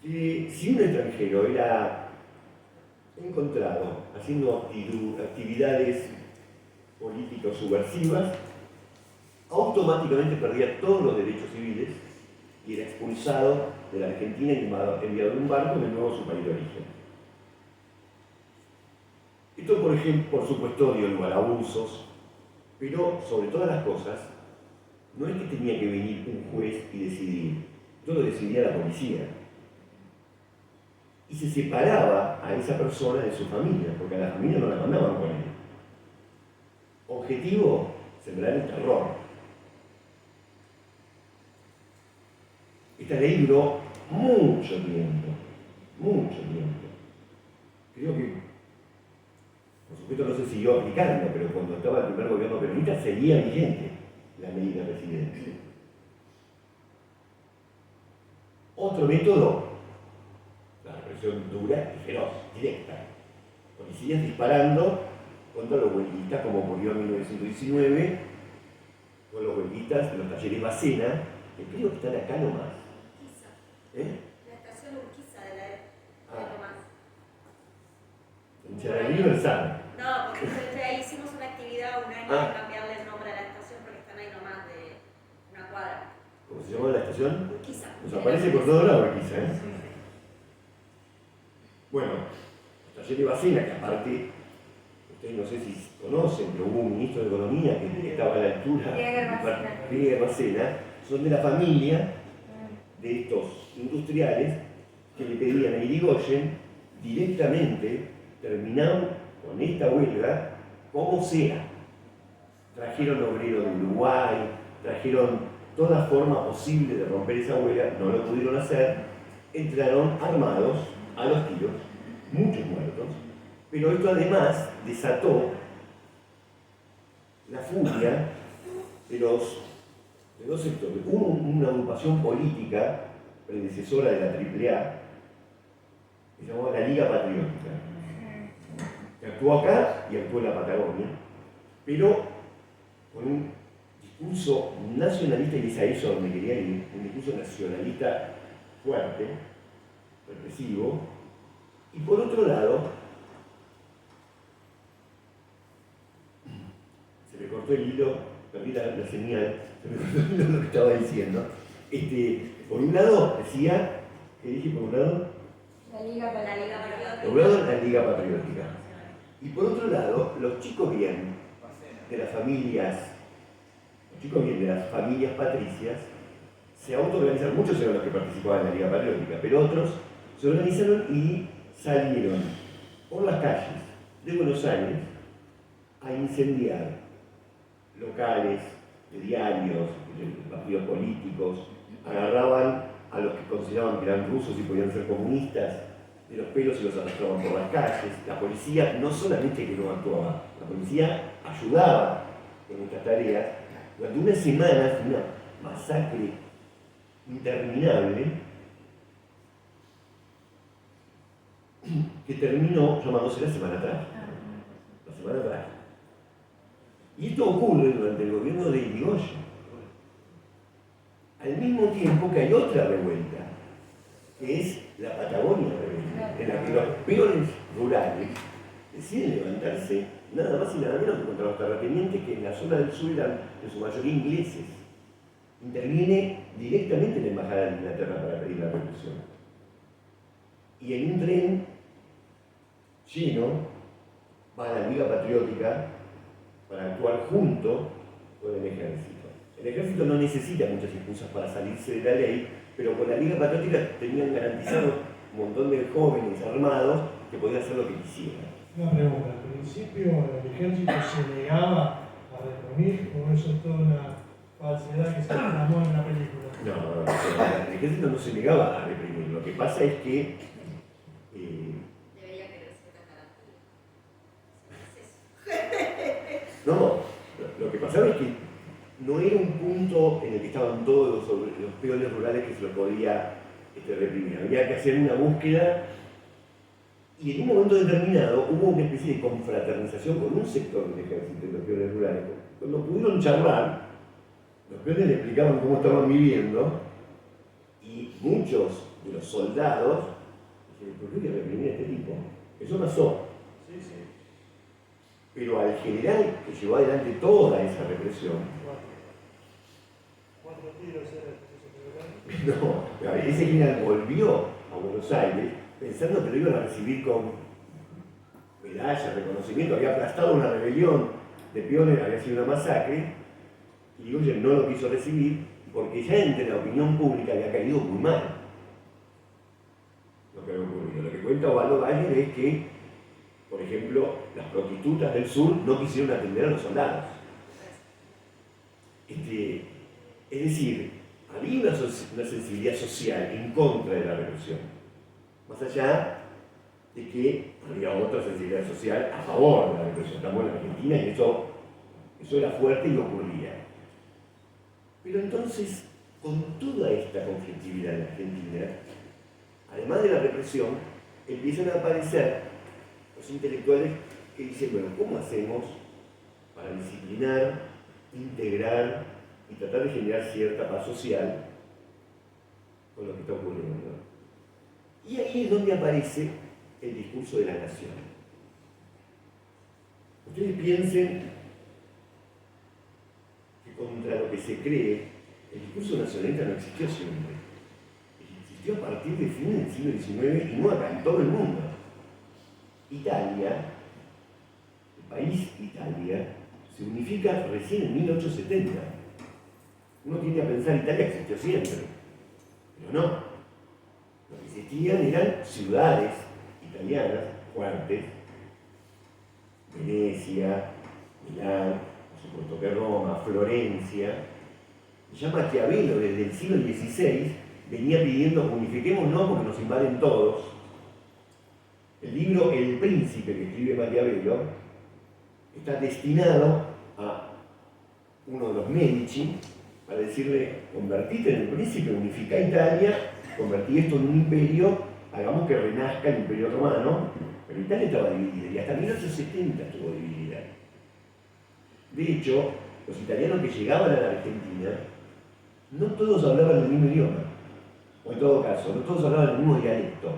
Que si un extranjero era encontrado haciendo actividades políticas subversivas, automáticamente perdía todos los derechos civiles y era expulsado de la Argentina y enviado en un barco de nuevo a su país de origen. Esto, por ejemplo, por supuesto, dio lugar a abusos, pero sobre todas las cosas, no es que tenía que venir un juez y decidir, esto lo decidía la policía. Y se separaba a esa persona de su familia, porque a la familia no la mandaban con él. Objetivo, sembrar el terror. Esta ley duró mucho tiempo. Creo que, por supuesto, no se siguió aplicando, pero cuando estaba el primer gobierno peronista seguía vigente la ley de residencia. Otro método, la represión dura y feroz, directa. Policías disparando contra los huelguistas, como ocurrió en 1919 con los huelguistas de los talleres Bacena, que creo que están acá nomás. Urquiza. ¿Eh? La estación Urquiza de la nomás. En Charadí Versal. No, porque ahí hicimos una actividad un año de cambiarle el nombre a la estación porque están ahí nomás de una cuadra. ¿Cómo se llama la estación? Urquiza. Nos aparece por todos lados Urquiza, ¿eh? Bueno, los talleres Bacena, que aparte, ustedes no sé si conocen, pero hubo un ministro de Economía que estaba a la altura de Bacena, son de la familia de estos industriales que le pedían a Irigoyen directamente terminar con esta huelga como sea. Trajeron obreros de Uruguay, trajeron toda forma posible de romper esa huelga, no lo pudieron hacer, entraron armados a los tiros, muchos muertos, pero esto además desató la furia de dos sectores. Hubo una agrupación política predecesora de la AAA, que se llamaba la Liga Patriótica, que actuó acá y actuó en la Patagonia, pero con un discurso nacionalista, y es a eso donde quería ir, un discurso nacionalista fuerte, represivo, y por otro lado, se me cortó el hilo, perdí la señal, se me cortó el hilo de lo que estaba diciendo. Por un lado decía, ¿qué dije por un lado? La Liga Patriótica. Por un lado la Liga Patriótica. Y por otro lado, los chicos bien de las familias, patricias, se autoorganizaron, muchos eran los que participaban en la Liga Patriótica, pero otros se organizaron y salieron por las calles de Buenos Aires a incendiar locales, de diarios, de partidos políticos, agarraban a los que consideraban que eran rusos y podían ser comunistas de los pelos y los arrastraban por las calles. La policía no solamente que no actuaba, la policía ayudaba en estas tareas. Durante una semana fue una masacre interminable que terminó llamándose la Semana Trágica. La Semana Trágica. Y esto ocurre durante el gobierno de Irigoyen. Al mismo tiempo que hay otra revuelta, que es la Patagonia Rebelde, en la que los peores rurales deciden levantarse nada más y nada menos que contra los terratenientes que en la zona del sur eran en su mayoría ingleses. Interviene directamente la Embajada de Inglaterra para pedir la revolución. Y en un tren lleno va a la Liga Patriótica para actuar junto con el ejército. El ejército no necesita muchas excusas para salirse de la ley, pero con la Liga Patriótica tenían garantizado un montón de jóvenes armados que podían hacer lo que quisieran. Una pregunta, al principio el ejército se negaba a reprimir, o eso es toda una falsedad que se plasmó en la película. No, el ejército no se negaba a reprimir. Lo que pasa es que Debería quererse catalán. no, lo que pasaba es que no era un punto en el que estaban todos los peones rurales que se los podía reprimir. Había que hacer una búsqueda y en un momento determinado hubo una especie de confraternización con un sector del ejército de los peones rurales. Cuando pudieron charlar, los peones le explicaban cómo estaban viviendo y muchos de los soldados dijeron, ¿por qué hay que reprimir a este tipo? Eso pasó. Sí, sí. Pero al general que llevó adelante toda esa represión, ¿Cuántos tiros era eso? no, ese general volvió a Buenos Aires pensando que lo iban a recibir con medallas, reconocimiento, había aplastado una rebelión de peones, había sido una masacre, y Irigoyen no lo quiso recibir porque ya entre la opinión pública había caído muy mal lo que había ocurrido. Lo que cuenta Osvaldo Bayer es que, por ejemplo, las prostitutas del sur no quisieron atender a los soldados. Es decir, había una sensibilidad social en contra de la represión, más allá de que había otra sensibilidad social a favor de la represión. Estamos en Argentina y eso era fuerte y ocurría. Pero entonces, con toda esta conflictividad en Argentina, además de la represión, empiezan a aparecer los intelectuales que dice, bueno, ¿cómo hacemos para disciplinar, integrar y tratar de generar cierta paz social con lo que está ocurriendo? Y ahí es donde aparece el discurso de la nación. Ustedes piensen que contra lo que se cree, el discurso nacionalista no existió siempre. Existió a partir de fines del siglo XIX y no acá, en todo el mundo. Italia, el país Italia, se unifica recién en 1870. Uno tiende a pensar que Italia existió siempre, pero no. Lo que existían eran ciudades italianas fuertes, Venecia, Milán, por supuesto que Roma, Florencia. Ya Maquiavelo desde el siglo XVI venía pidiendo unifiquémonos porque nos invaden todos. El libro El Príncipe que escribe Maquiavelo está destinado a uno de los Medici para decirle, convertite en el príncipe, unifica Italia, convertí esto en un imperio, hagamos que renazca el imperio romano, pero Italia estaba dividida y hasta 1870 estuvo dividida. De hecho, los italianos que llegaban a la Argentina, no todos hablaban el mismo idioma, o en todo caso, no todos hablaban el mismo dialecto.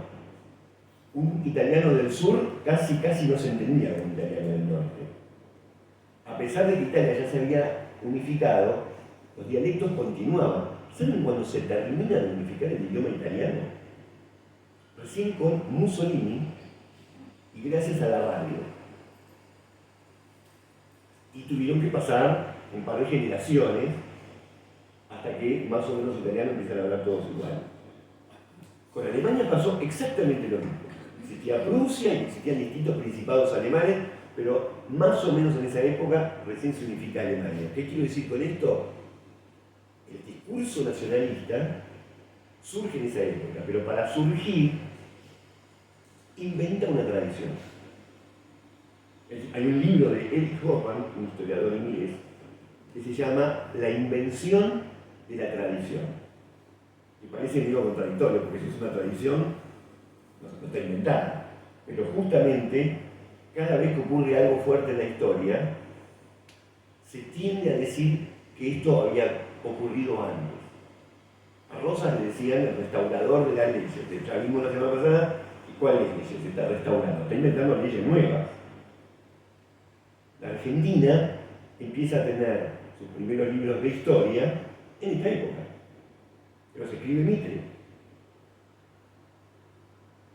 Un italiano del sur casi no se entendía con un italiano del norte. A pesar de que Italia ya se había unificado, los dialectos continuaban. ¿Saben cuándo se termina de unificar el idioma italiano? Recién con Mussolini y gracias a la radio. Y tuvieron que pasar un par de generaciones hasta que más o menos los italianos empezaron a hablar todos igual. Con Alemania pasó exactamente lo mismo. Existía Prusia y existían distintos principados alemanes, pero más o menos en esa época recién se unifica Alemania. ¿Qué quiero decir con esto? El discurso nacionalista surge en esa época, pero para surgir inventa una tradición. Hay un libro de Eric Hobsbawm, un historiador inglés, que se llama La invención de la tradición. Y parece medio contradictorio, porque si es una tradición, no está inventada. Pero justamente, cada vez que ocurre algo fuerte en la historia, se tiende a decir que esto había ocurrido antes. A Rosas le decían el restaurador de las leyes. Ya vimos la semana pasada, ¿cuáles leyes se está restaurando? Está inventando leyes nuevas. La Argentina empieza a tener sus primeros libros de historia en esta época. Pero se escribe Mitre.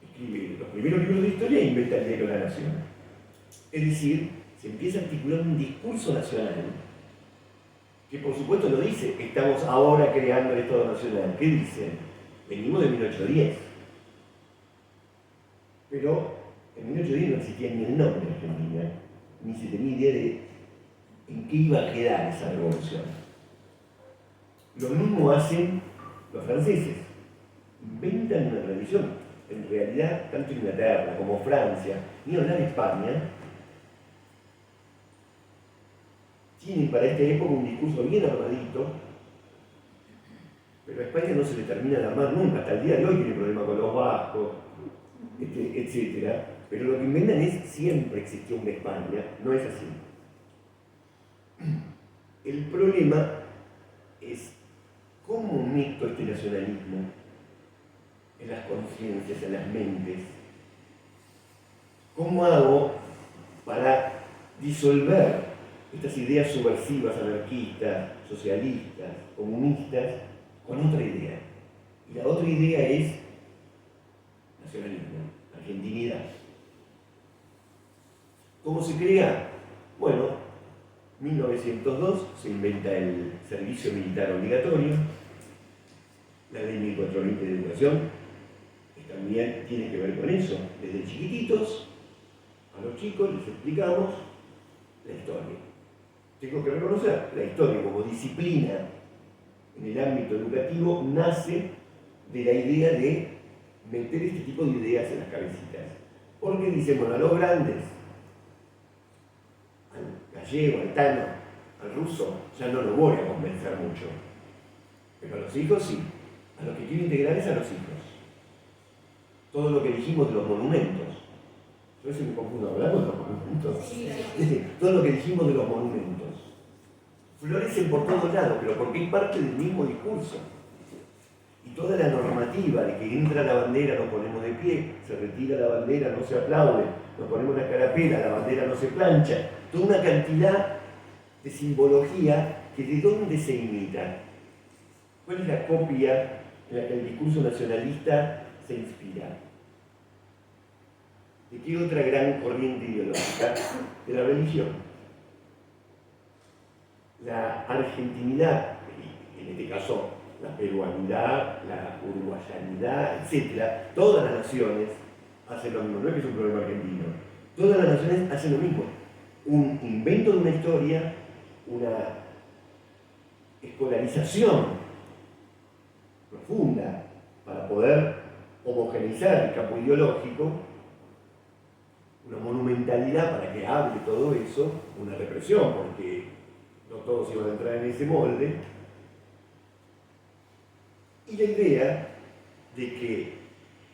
Escribe los primeros libros de historia e inventa el diario de la Nación. Es decir, se empieza a articular un discurso nacional que por supuesto no dice estamos ahora creando el Estado Nacional. ¿Qué dice? Venimos de 1810. Pero en 1810 no existía ni el nombre de Argentina, ni se tenía idea de en qué iba a quedar esa revolución. Lo mismo hacen los franceses. Inventan una tradición. En realidad, tanto Inglaterra como Francia, ni hablar de España, tienen para esta época un discurso bien armadito, pero a España no se le termina de armar nunca. Hasta el día de hoy tiene problemas con los vascos, etc. Pero lo que inventan es siempre existió una España, no es así. El problema es cómo meto este nacionalismo en las conciencias, en las mentes. ¿Cómo hago para disolver estas ideas subversivas, anarquistas, socialistas, comunistas, con otra idea? Y la otra idea es nacionalismo, argentinidad. ¿Cómo se crea? Bueno, 1902 se inventa el servicio militar obligatorio, la ley 1420 de educación, que también tiene que ver con eso. Desde chiquititos, a los chicos les explicamos la historia. Tengo que reconocer, la historia como disciplina en el ámbito educativo nace de la idea de meter este tipo de ideas en las cabecitas. Porque dicen, bueno, a los grandes, al gallego, al tano, al ruso, ya no lo voy a convencer mucho. Pero a los hijos sí. A los que quiero integrar es a los hijos. Todo lo que dijimos de los monumentos. Yo se me confundo hablando de los monumentos. Sí. Todo lo que dijimos de los monumentos. Florecen por todos lados, pero porque es parte del mismo discurso. Y toda la normativa de que entra la bandera, nos ponemos de pie, se retira la bandera, no se aplaude, nos ponemos la carapela, la bandera no se plancha, toda una cantidad de simbología que de dónde se imita. ¿Cuál es la copia en la que el discurso nacionalista se inspira? ¿De qué otra gran corriente ideológica? De la religión. La argentinidad, en este caso la peruanidad, la uruguayanidad, etc. Todas las naciones hacen lo mismo, no es que es un problema argentino. Todas las naciones hacen lo mismo. Un invento de una historia, una escolarización profunda para poder homogeneizar el campo ideológico, una monumentalidad para que hable todo eso, una represión, porque no todos iban a entrar en ese molde, y la idea de que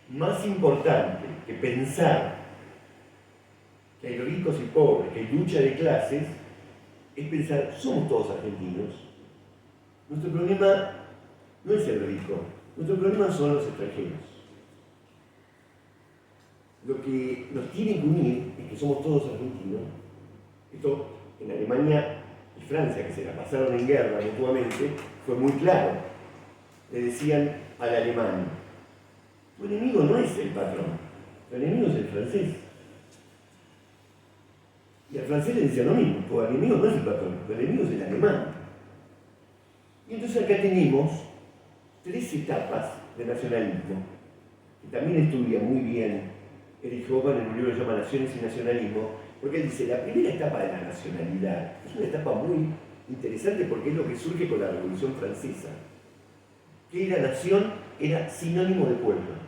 más importante que pensar que hay ricos y pobres, que hay lucha de clases, es pensar, somos todos argentinos. Nuestro problema no es el rico, nuestro problema son los extranjeros. Lo que nos tiene que unir es que somos todos argentinos. Esto en Alemania y Francia, que se la pasaron en guerra mutuamente, fue muy claro. Le decían al alemán, tu enemigo no es el patrón, tu enemigo es el francés. Y al francés le decían lo mismo, tu enemigo no es el patrón, tu enemigo es el alemán. Y entonces acá tenemos 3 etapas de nacionalismo, que también estudia muy bien Erich Hoffmann en un libro que se llama Naciones y Nacionalismo, porque él dice, la primera etapa de la nacionalidad es una etapa muy interesante porque es lo que surge con la Revolución Francesa, que la nación era sinónimo de pueblo.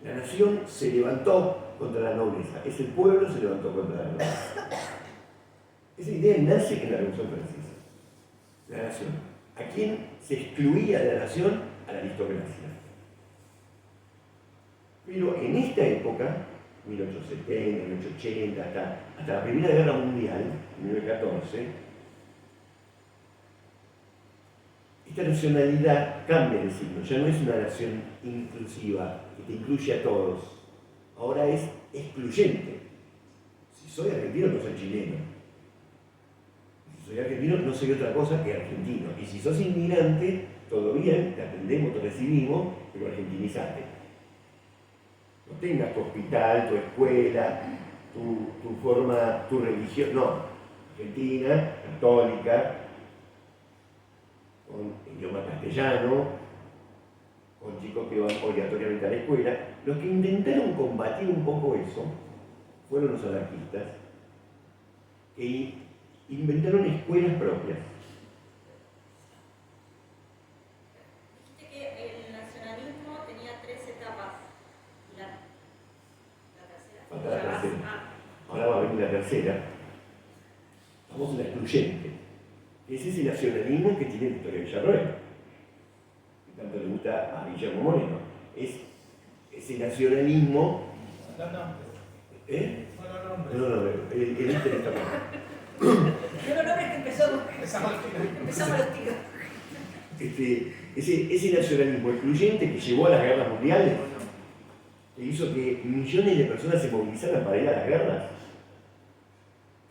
La nación se levantó contra la nobleza, es el pueblo se levantó contra la nobleza. Esa idea nace en la Revolución Francesa. La nación. ¿A quién se excluía de la nación? A la aristocracia. Pero en esta época, 1870, 1880, hasta la Primera Guerra Mundial, en 1914, esta nacionalidad cambia de signo, ya no es una nación inclusiva, que te incluye a todos, ahora es excluyente. Si soy argentino, no soy chileno. Si soy argentino, no soy otra cosa que argentino. Y si sos inmigrante, todo bien, te atendemos, te recibimos, pero argentinizate. No tengas tu hospital, tu escuela, tu forma, tu religión, no. Argentina, católica, con idioma castellano, con chicos que van obligatoriamente a la escuela. Los que intentaron combatir un poco eso fueron los anarquistas, que inventaron escuelas propias. Dijiste que el nacionalismo tenía 3 etapas. La tercera. Falta la tercera. Ahora va a venir la tercera. Vamos a la excluyente. Ese es el nacionalismo que tiene Victoria Villarroel, que tanto le gusta a Guillermo Moreno. Es ese nacionalismo. ¿Eh? No, el este está mal. No, es que empezamos los tiros. Ese nacionalismo excluyente que llevó a las guerras mundiales, que hizo que millones de personas se movilizaran para ir a las guerras,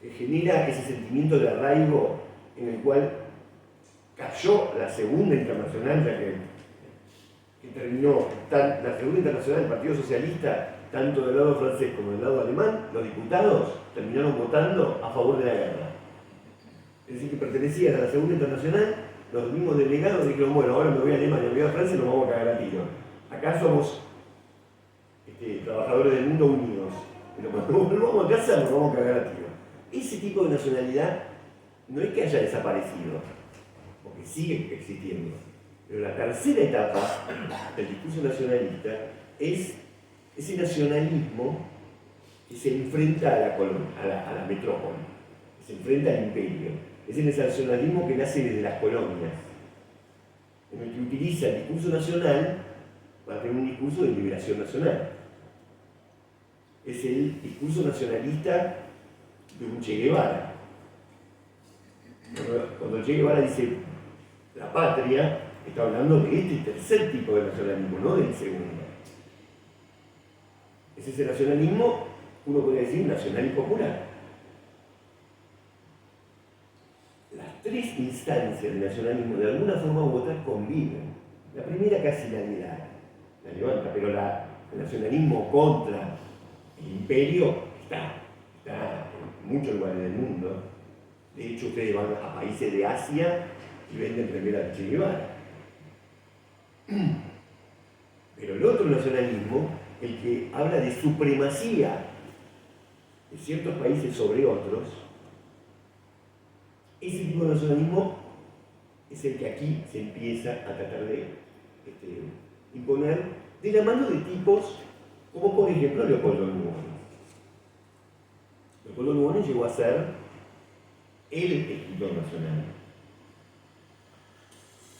que genera ese sentimiento de arraigo en el cual cayó la Segunda Internacional, ya que terminó la Segunda Internacional del Partido Socialista, tanto del lado francés como del lado alemán. Los diputados terminaron votando a favor de la guerra. Es decir, que pertenecían a la Segunda Internacional, los mismos delegados dijeron, bueno, ahora me voy a Alemania, me voy a Francia y nos vamos a cagar a tiro. Acá somos trabajadores del mundo unidos. Pero cuando volvamos a casa nos vamos a cagar a tiro. Ese tipo de nacionalidad no es que haya desaparecido, porque sigue existiendo. Pero la tercera etapa del discurso nacionalista es ese nacionalismo que se enfrenta a la metrópoli, que se enfrenta al imperio. Es el nacionalismo que nace desde las colonias, en el que utiliza el discurso nacional para tener un discurso de liberación nacional. es el discurso nacionalista de un Che Guevara. Cuando Che Guevara dice la patria, está hablando de este tercer tipo de nacionalismo, no del segundo. Es ese nacionalismo, uno podría decir, nacional y popular. Las tres instancias del nacionalismo de alguna forma u otra conviven. La primera casi la levanta, pero el nacionalismo contra el imperio está en muchos lugares del mundo. De hecho, ustedes van a países de Asia y venden remera de Che Guevara. Pero el otro nacionalismo, el que habla de supremacía de ciertos países sobre otros, ese tipo de nacionalismo es el que aquí se empieza a tratar de imponer de la mano de tipos como por ejemplo Leopoldo Lugones. Leopoldo Lugones llegó a ser el escritor nacional.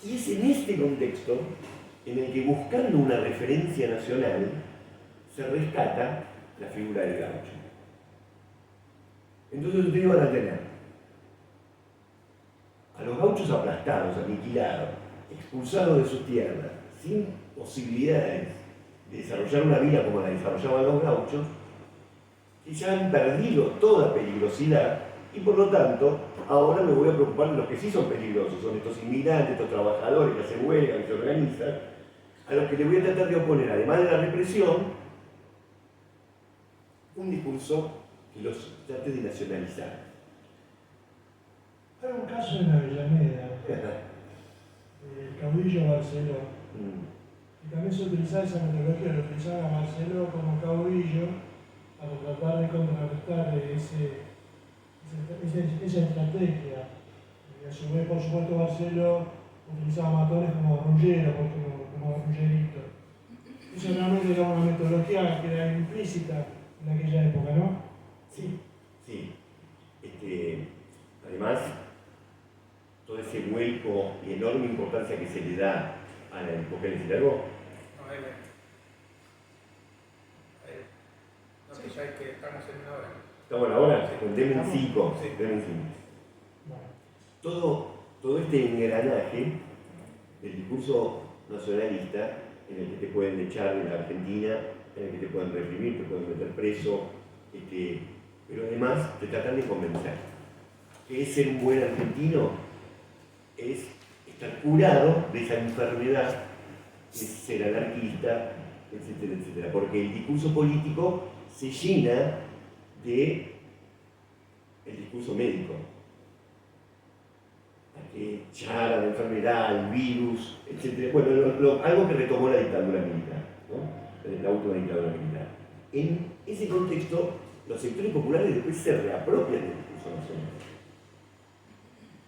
Y es en este contexto en el que, buscando una referencia nacional, se rescata la figura del gaucho. Entonces ustedes van a tener a los gauchos aplastados, aniquilados, expulsados de sus tierras, sin posibilidades de desarrollar una vida como la desarrollaban los gauchos, que ya han perdido toda peligrosidad y por lo tanto ahora me voy a preocupar de los que sí son peligrosos, son estos inmigrantes, estos trabajadores que hacen huelga, que se organizan, a los que le voy a tratar de oponer, además de la represión, un discurso que los trate de nacionalizar. Hay un caso en Avellaneda, el caudillo Barceló, y también se utilizaba esa metodología, lo utilizaba Barceló como caudillo para tratar de contrarrestar esa estrategia. Y a su vez, por supuesto, Barceló utilizaba matones como Ruggiero, como Ruggerito. Eso realmente era una metodología que era implícita en aquella época, ¿no? Sí. Además, todo ese vuelco y enorme importancia que se le da a la época del Citargo. No sé, ya es que estamos en una hora. ¿Estamos en la hora? Deme en 5. Sí. Todo este engranaje del discurso nacionalista, en el que te pueden echar de la Argentina, en el que te pueden reprimir, te pueden meter preso, pero además te tratan de convencer que es ser un buen argentino, es estar curado de esa enfermedad, es ser anarquista, etcétera, etcétera. Porque el discurso político se llena de el discurso médico. Que echar la enfermedad, el virus, etcétera. Bueno, algo que retomó la dictadura militar, ¿no? La última dictadura militar. En ese contexto, los sectores populares después se reapropian del discurso nacional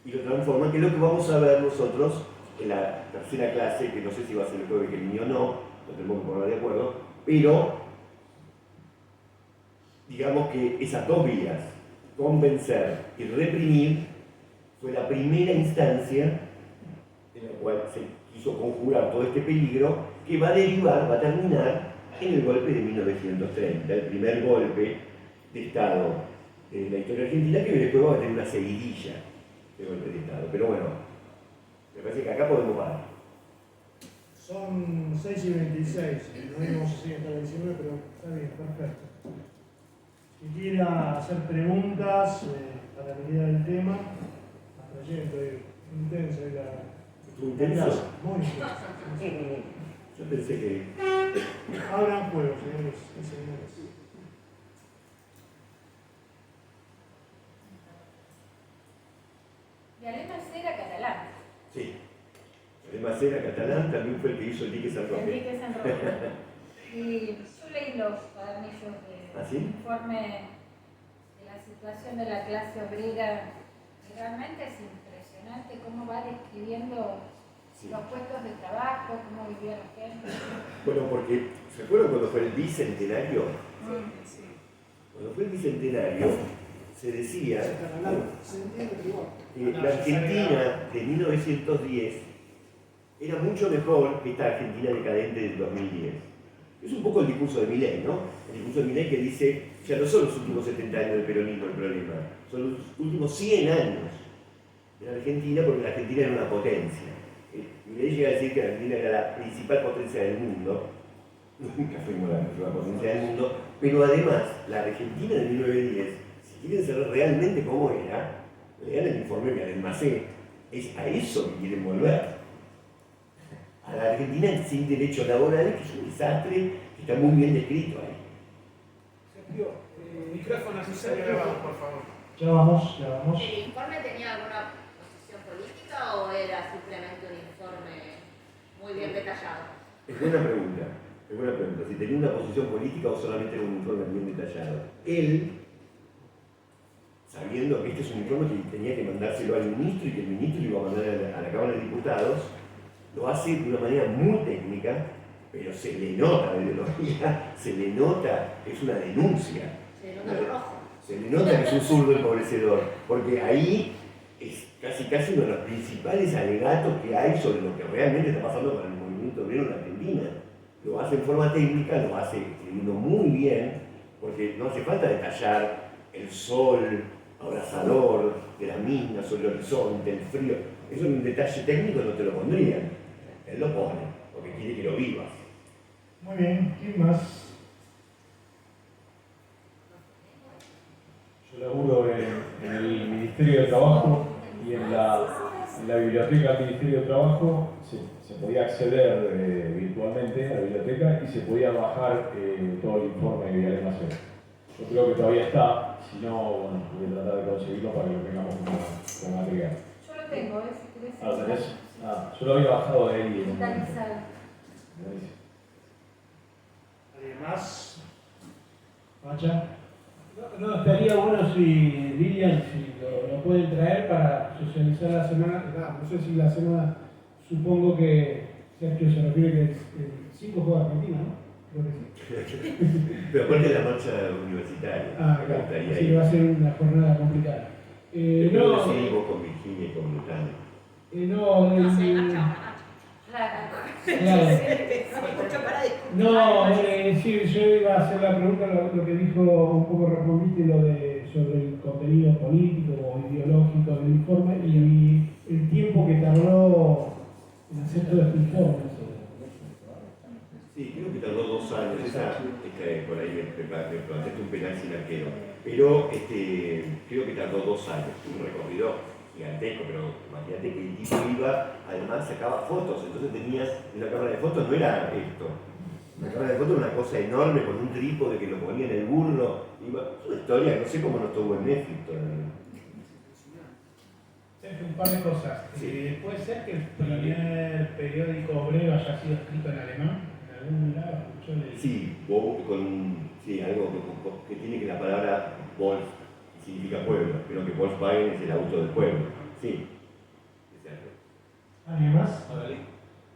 y lo transforman, que es lo que vamos a ver nosotros en la tercera clase, que no sé si va a ser el jueves que viene o no, lo tenemos que poner de acuerdo, pero digamos que esas dos vías, convencer y reprimir, fue la primera instancia en la cual se quiso conjurar todo este peligro que va a terminar en el golpe de 1930, el primer golpe de Estado de la historia argentina, que después va a tener una seguidilla de golpe de Estado. Pero bueno, me parece que acá podemos parar. Son 6:26, no íbamos a seguir hasta las 19, pero está bien, perfecto. Si quiera hacer preguntas para la medida del tema, hasta ayer estoy intenso. ¿Estuvo intenso? Muy intenso. Yo pensé que... Abran juego, señores y señores. Y además era catalán. Sí. Además era catalán, también fue el que hizo el dique San Roque. El dique San Roque. Y yo leí los cuadernillos de ¿Ah, sí? informe de la situación de la clase obrera y realmente es impresionante cómo va describiendo los puestos de trabajo, cómo vivía la gente. Bueno, porque, ¿se acuerdan cuando fue el bicentenario? Sí. Cuando fue el bicentenario, se decía que la Argentina de 1910 era mucho mejor que esta Argentina decadente del 2010. Es un poco el discurso de Milei, ¿no? El discurso de Milei que dice, ya no son los últimos 70 años del peronismo el problema, son los últimos 100 años de la Argentina, porque la Argentina era una potencia. Milei llega a decir que la Argentina era la principal potencia del mundo, nunca fuimos la potencia del mundo, pero además, la Argentina de 1910, si quieren saber realmente cómo era, lean el informe de Almacén, es a eso que quieren volver. A la Argentina sin derechos laborales, que es un desastre, que está muy bien descrito ahí. Sergio, micrófono así Sería grabado, por favor. Ya vamos, ya vamos. ¿El informe tenía alguna posición política o era simplemente un informe muy bien detallado? Es buena pregunta, es buena pregunta. Si tenía una posición política o solamente era un informe bien detallado. Él, sabiendo que este es un informe que tenía que mandárselo al ministro y que el ministro lo iba a mandar a la Cámara de Diputados, lo hace de una manera muy técnica, pero se le nota la ideología, se le nota, es una denuncia. Se nota el rojo. Se le nota que es un zurdo empobrecedor, porque ahí es casi uno de los principales alegatos que hay sobre lo que realmente está pasando con el movimiento obrero en Argentina. Lo hace en forma técnica, lo hace escribiendo muy bien, porque no hace falta detallar el sol abrasador de las minas, el horizonte, el frío. Eso en un detalle técnico no te lo pondrían. Él lo pone, porque quiere que lo vivas. Muy bien, ¿quién más? Yo laburo en el Ministerio de Trabajo y en la biblioteca del Ministerio de Trabajo se podía acceder virtualmente a la biblioteca y se podía bajar todo el informe de Viale Macedo. Yo creo que todavía está, si no, bueno, voy a tratar de conseguirlo para que lo tengamos como material. Yo lo tengo, si querés. ¿Ah, lo tenés? Yo lo había bajado de ahí. Digitalizado. Buenísimo. ¿Alguien más? Pacha. No, estaría bueno si Lilian, si lo pueden traer para socializar la semana. No sé si la semana, supongo que Sergio se refiere que el 5 juega Argentina, ¿no? Creo que sí. Pero aparte de la marcha universitaria. Claro, estaría sí, ahí. va a ser una jornada complicada. Yo creo que sí, vos con Virginia y con Lutano. No sé, marcha o no marcha. Sí, yo iba a hacer la pregunta, lo que dijo, un poco respondiste sobre el contenido político o ideológico del informe y el tiempo que tardó en hacer todo este informe. Sí, creo que tardó 2 años. Por ahí me planteaste un penal sin arquero. Pero creo que tardó 2 años. Un recorrido gigantesco, pero imagínate que el tipo iba, además sacaba fotos, entonces tenías una cámara de fotos, no era esto. Una cámara de fotos era una cosa enorme con un trípode que lo ponía en el burro. Es una historia, no sé cómo no estuvo en Netflix todavía. Sergio, un par de cosas. Sí. ¿Puede ser que el primer periódico obrero haya sido escrito en alemán? ¿En algún lado escuchó el... Sí, algo que tiene que la palabra Wolf significa pueblo, pero que Volkswagen es el auto del pueblo. Sí, es cierto. ¿Alguien más? Magalí,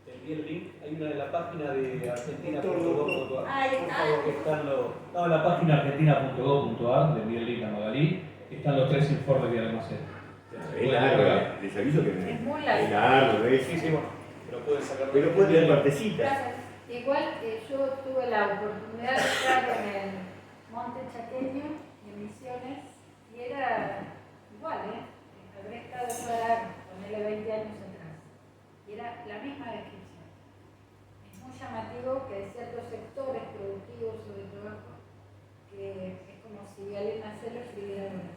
te envié el link, hay una de la página de argentina.gov.ar. Ahí está. En la página argentina.gov.ar, le envié el link a Magalí, están los 3 informes de Almacén. Es largo, les aviso que Es muy largo. es largo, ¿no es? Sí, bueno, pero pueden sacar. Pero pueden leer partecitas. Igual yo tuve la oportunidad de estar en el Monte Chaqueño, en Misiones, y era igual, habré estado para ponerle 20 años atrás. Y era la misma descripción. Es muy llamativo que hay ciertos sectores productivos o de trabajo que es como si alguien Macedo escribiera ahora.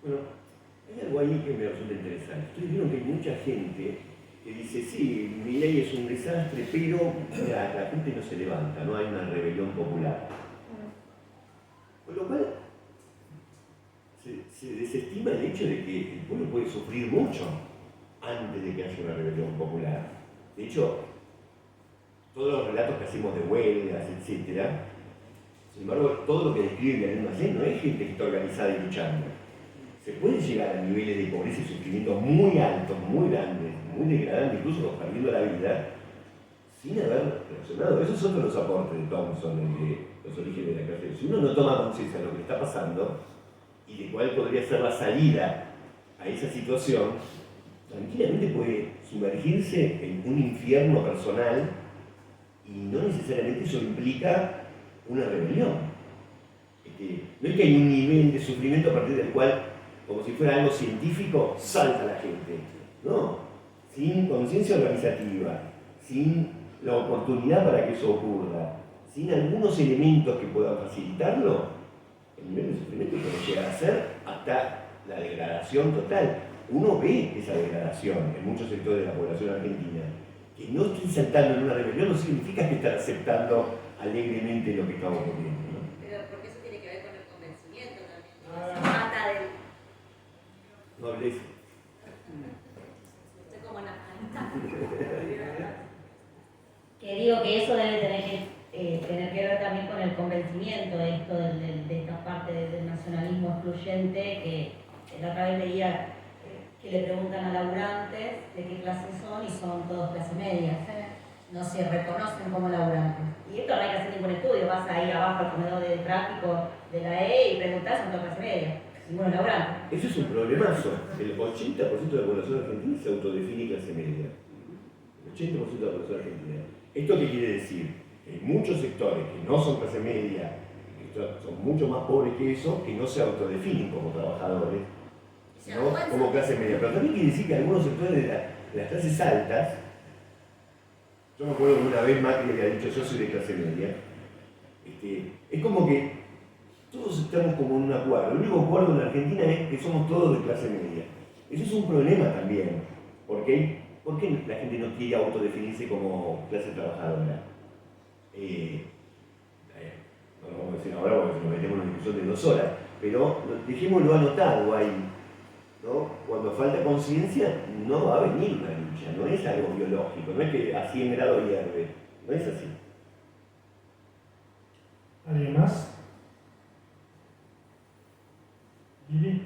Bueno, hay algo ahí que me resulta interesante. Ustedes vieron que hay mucha gente que dice, sí, mi ley es un desastre, pero mira, la gente no se levanta, no hay una rebelión popular. Con lo cual, se desestima el hecho de que el pueblo puede sufrir mucho antes de que haya una rebelión popular. De hecho, todos los relatos que hacemos de huelgas, etc., sin embargo, todo lo que describe Viale Macedo no es gente que está organizada y luchando. Se puede llegar a niveles de pobreza y sufrimiento muy altos, muy grandes, muy degradantes, incluso perdiendo la vida, sin haber reaccionado. Esos son los aportes de Thompson, de los orígenes de la cárcel. Si uno no toma conciencia de lo que está pasando y de cuál podría ser la salida a esa situación, tranquilamente puede sumergirse en un infierno personal y no necesariamente eso implica una rebelión. No es que hay un nivel de sufrimiento a partir del cual, como si fuera algo científico, salta la gente. No, sin conciencia organizativa, sin la oportunidad para que eso ocurra, sin algunos elementos que puedan facilitarlo, el nivel de sufrimiento puede llegar a ser hasta la degradación total. Uno ve esa degradación en muchos sectores de la población argentina. Que no estén saltando en una rebelión no significa que están aceptando alegremente lo que está ocurriendo. Pero porque eso tiene que ver con el convencimiento también. Se trata del... No hables. Estoy como en la... Que digo que eso debe tener que ver también con el convencimiento, esto de esta parte del nacionalismo excluyente, que la otra vez leía que le preguntan a laburantes de qué clase son y son todos clase media. No se reconocen como laburantes. Y esto no hay que hacer ningún estudio, vas a ir abajo al comedor de tráfico de la E y preguntás, son todos clase media. Ninguno laburante. Eso es un problemazo. El 80% de la población argentina se autodefine clase media. El 80% de la población argentina. ¿Esto qué quiere decir? Que hay muchos sectores que no son clase media, que son mucho más pobres que eso, que no se autodefinen como trabajadores, ¿no? Como clase media. Pero también quiere decir que algunos sectores de las clases altas, yo me acuerdo que una vez Macri había dicho yo soy de clase media, es como que todos estamos como en un acuerdo. El único acuerdo en Argentina es que somos todos de clase media. Eso es un problema también, porque ¿por qué la gente no quiere autodefinirse como clase trabajadora? No lo vamos a decir ahora porque nos metemos en una discusión de 2 horas, pero dejémoslo anotado ahí, ¿no? Cuando falta conciencia no va a venir una lucha, no es algo biológico, no es que a 100 grados hierve, no es así. ¿Alguien más? Lili.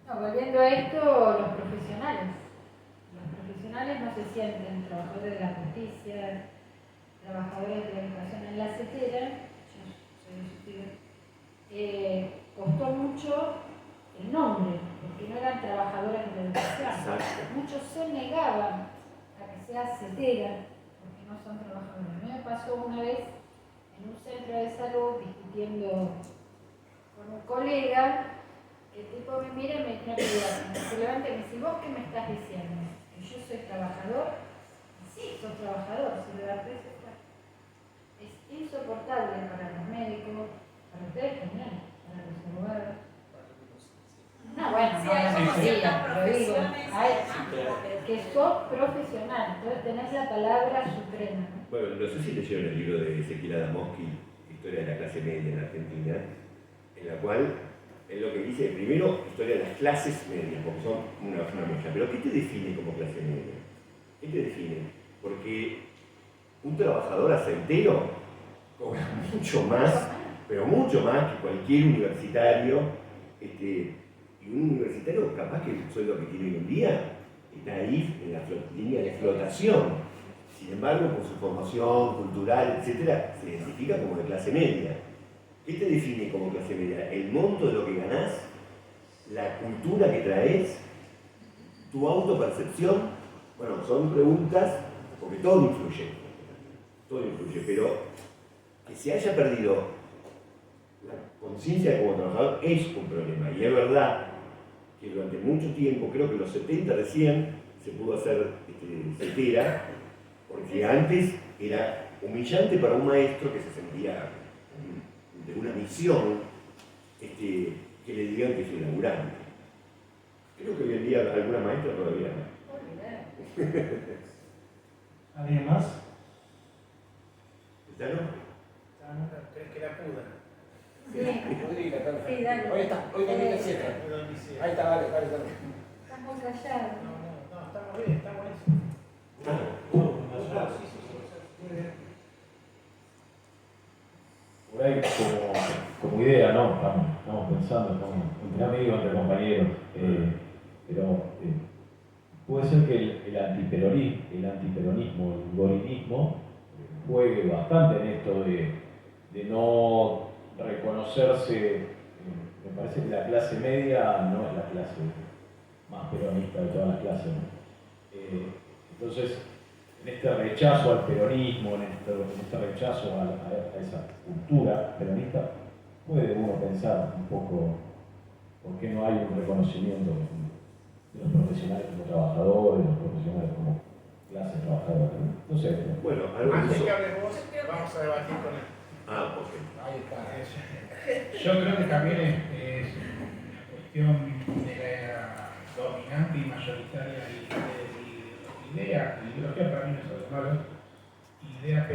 No, volviendo a esto, los profesionales. Los profesionales no se sienten trabajadores de la justicia, trabajadores de la educación en la CETERA. Yo soy de costó mucho el nombre, porque no eran trabajadores de la educación. Exacto. Muchos se negaban a que sea CETERA, porque no son trabajadores. A mí me pasó una vez en un centro de salud discutiendo con un colega. El tipo me mira y me se levanta y me dice, ¿vos qué me estás diciendo? ¿Que yo soy trabajador? Sí, sos trabajador, se levantó y se fue. Es insoportable para los médicos, para ustedes también, para los abogados. No, bueno, Sí, no, hay como no, ciertas pero digo, profesiones hay, que- que sos profesional, entonces tenés la palabra suprema. Bueno, no sé si leyeron el libro de Ezequiel Adamowski, Historia de la clase media en Argentina, en la cual él lo que dice, primero, historia de las clases medias, porque son una mezcla. Pero ¿qué te define como clase media? ¿Qué te define? Porque un trabajador aceitero cobra mucho más, pero mucho más que cualquier universitario, y un universitario capaz que el sueldo que tiene hoy en día está ahí en la línea de flotación. Sin embargo, por su formación cultural, etc., se identifica como de clase media. ¿Qué te define como clase media? El monto de lo que ganás, la cultura que traes, tu autopercepción. Bueno, son preguntas, porque todo influye, pero que se haya perdido la conciencia como trabajador es un problema. Y es verdad que durante mucho tiempo, creo que en los 70 recién, se pudo hacer CETERA, porque antes era humillante para un maestro que se sentía de una misión que le digan que soy laburante. Creo que hoy en día alguna maestra todavía no. ¿Alguien más? ¿Está no? ¿Querés que la acudan? Sí, dale. Hoy 2007. Ahí está, dale. Estás muy callado. No, estamos bien, está buenísimo. Muy bien. Por ahí como idea, ¿no? Estamos pensando entre amigos, entre compañeros, pero puede ser que el antiperonismo, el gorinismo, juegue bastante en esto de no reconocerse. Me parece que la clase media no es la clase más peronista de todas las clases, ¿no? Entonces, en este rechazo al peronismo, en este rechazo a esa cultura peronista, puede uno pensar un poco por qué no hay un reconocimiento de los profesionales como trabajadores, de los profesionales como clase trabajadora. No sé. Bueno, algo de Antes eso. que hables vos, vamos a debatir con él. Ah, ok. Ahí está. Yo creo que también es una cuestión de la dominante y mayoritaria idea, ideología para mí no es algo malo, idea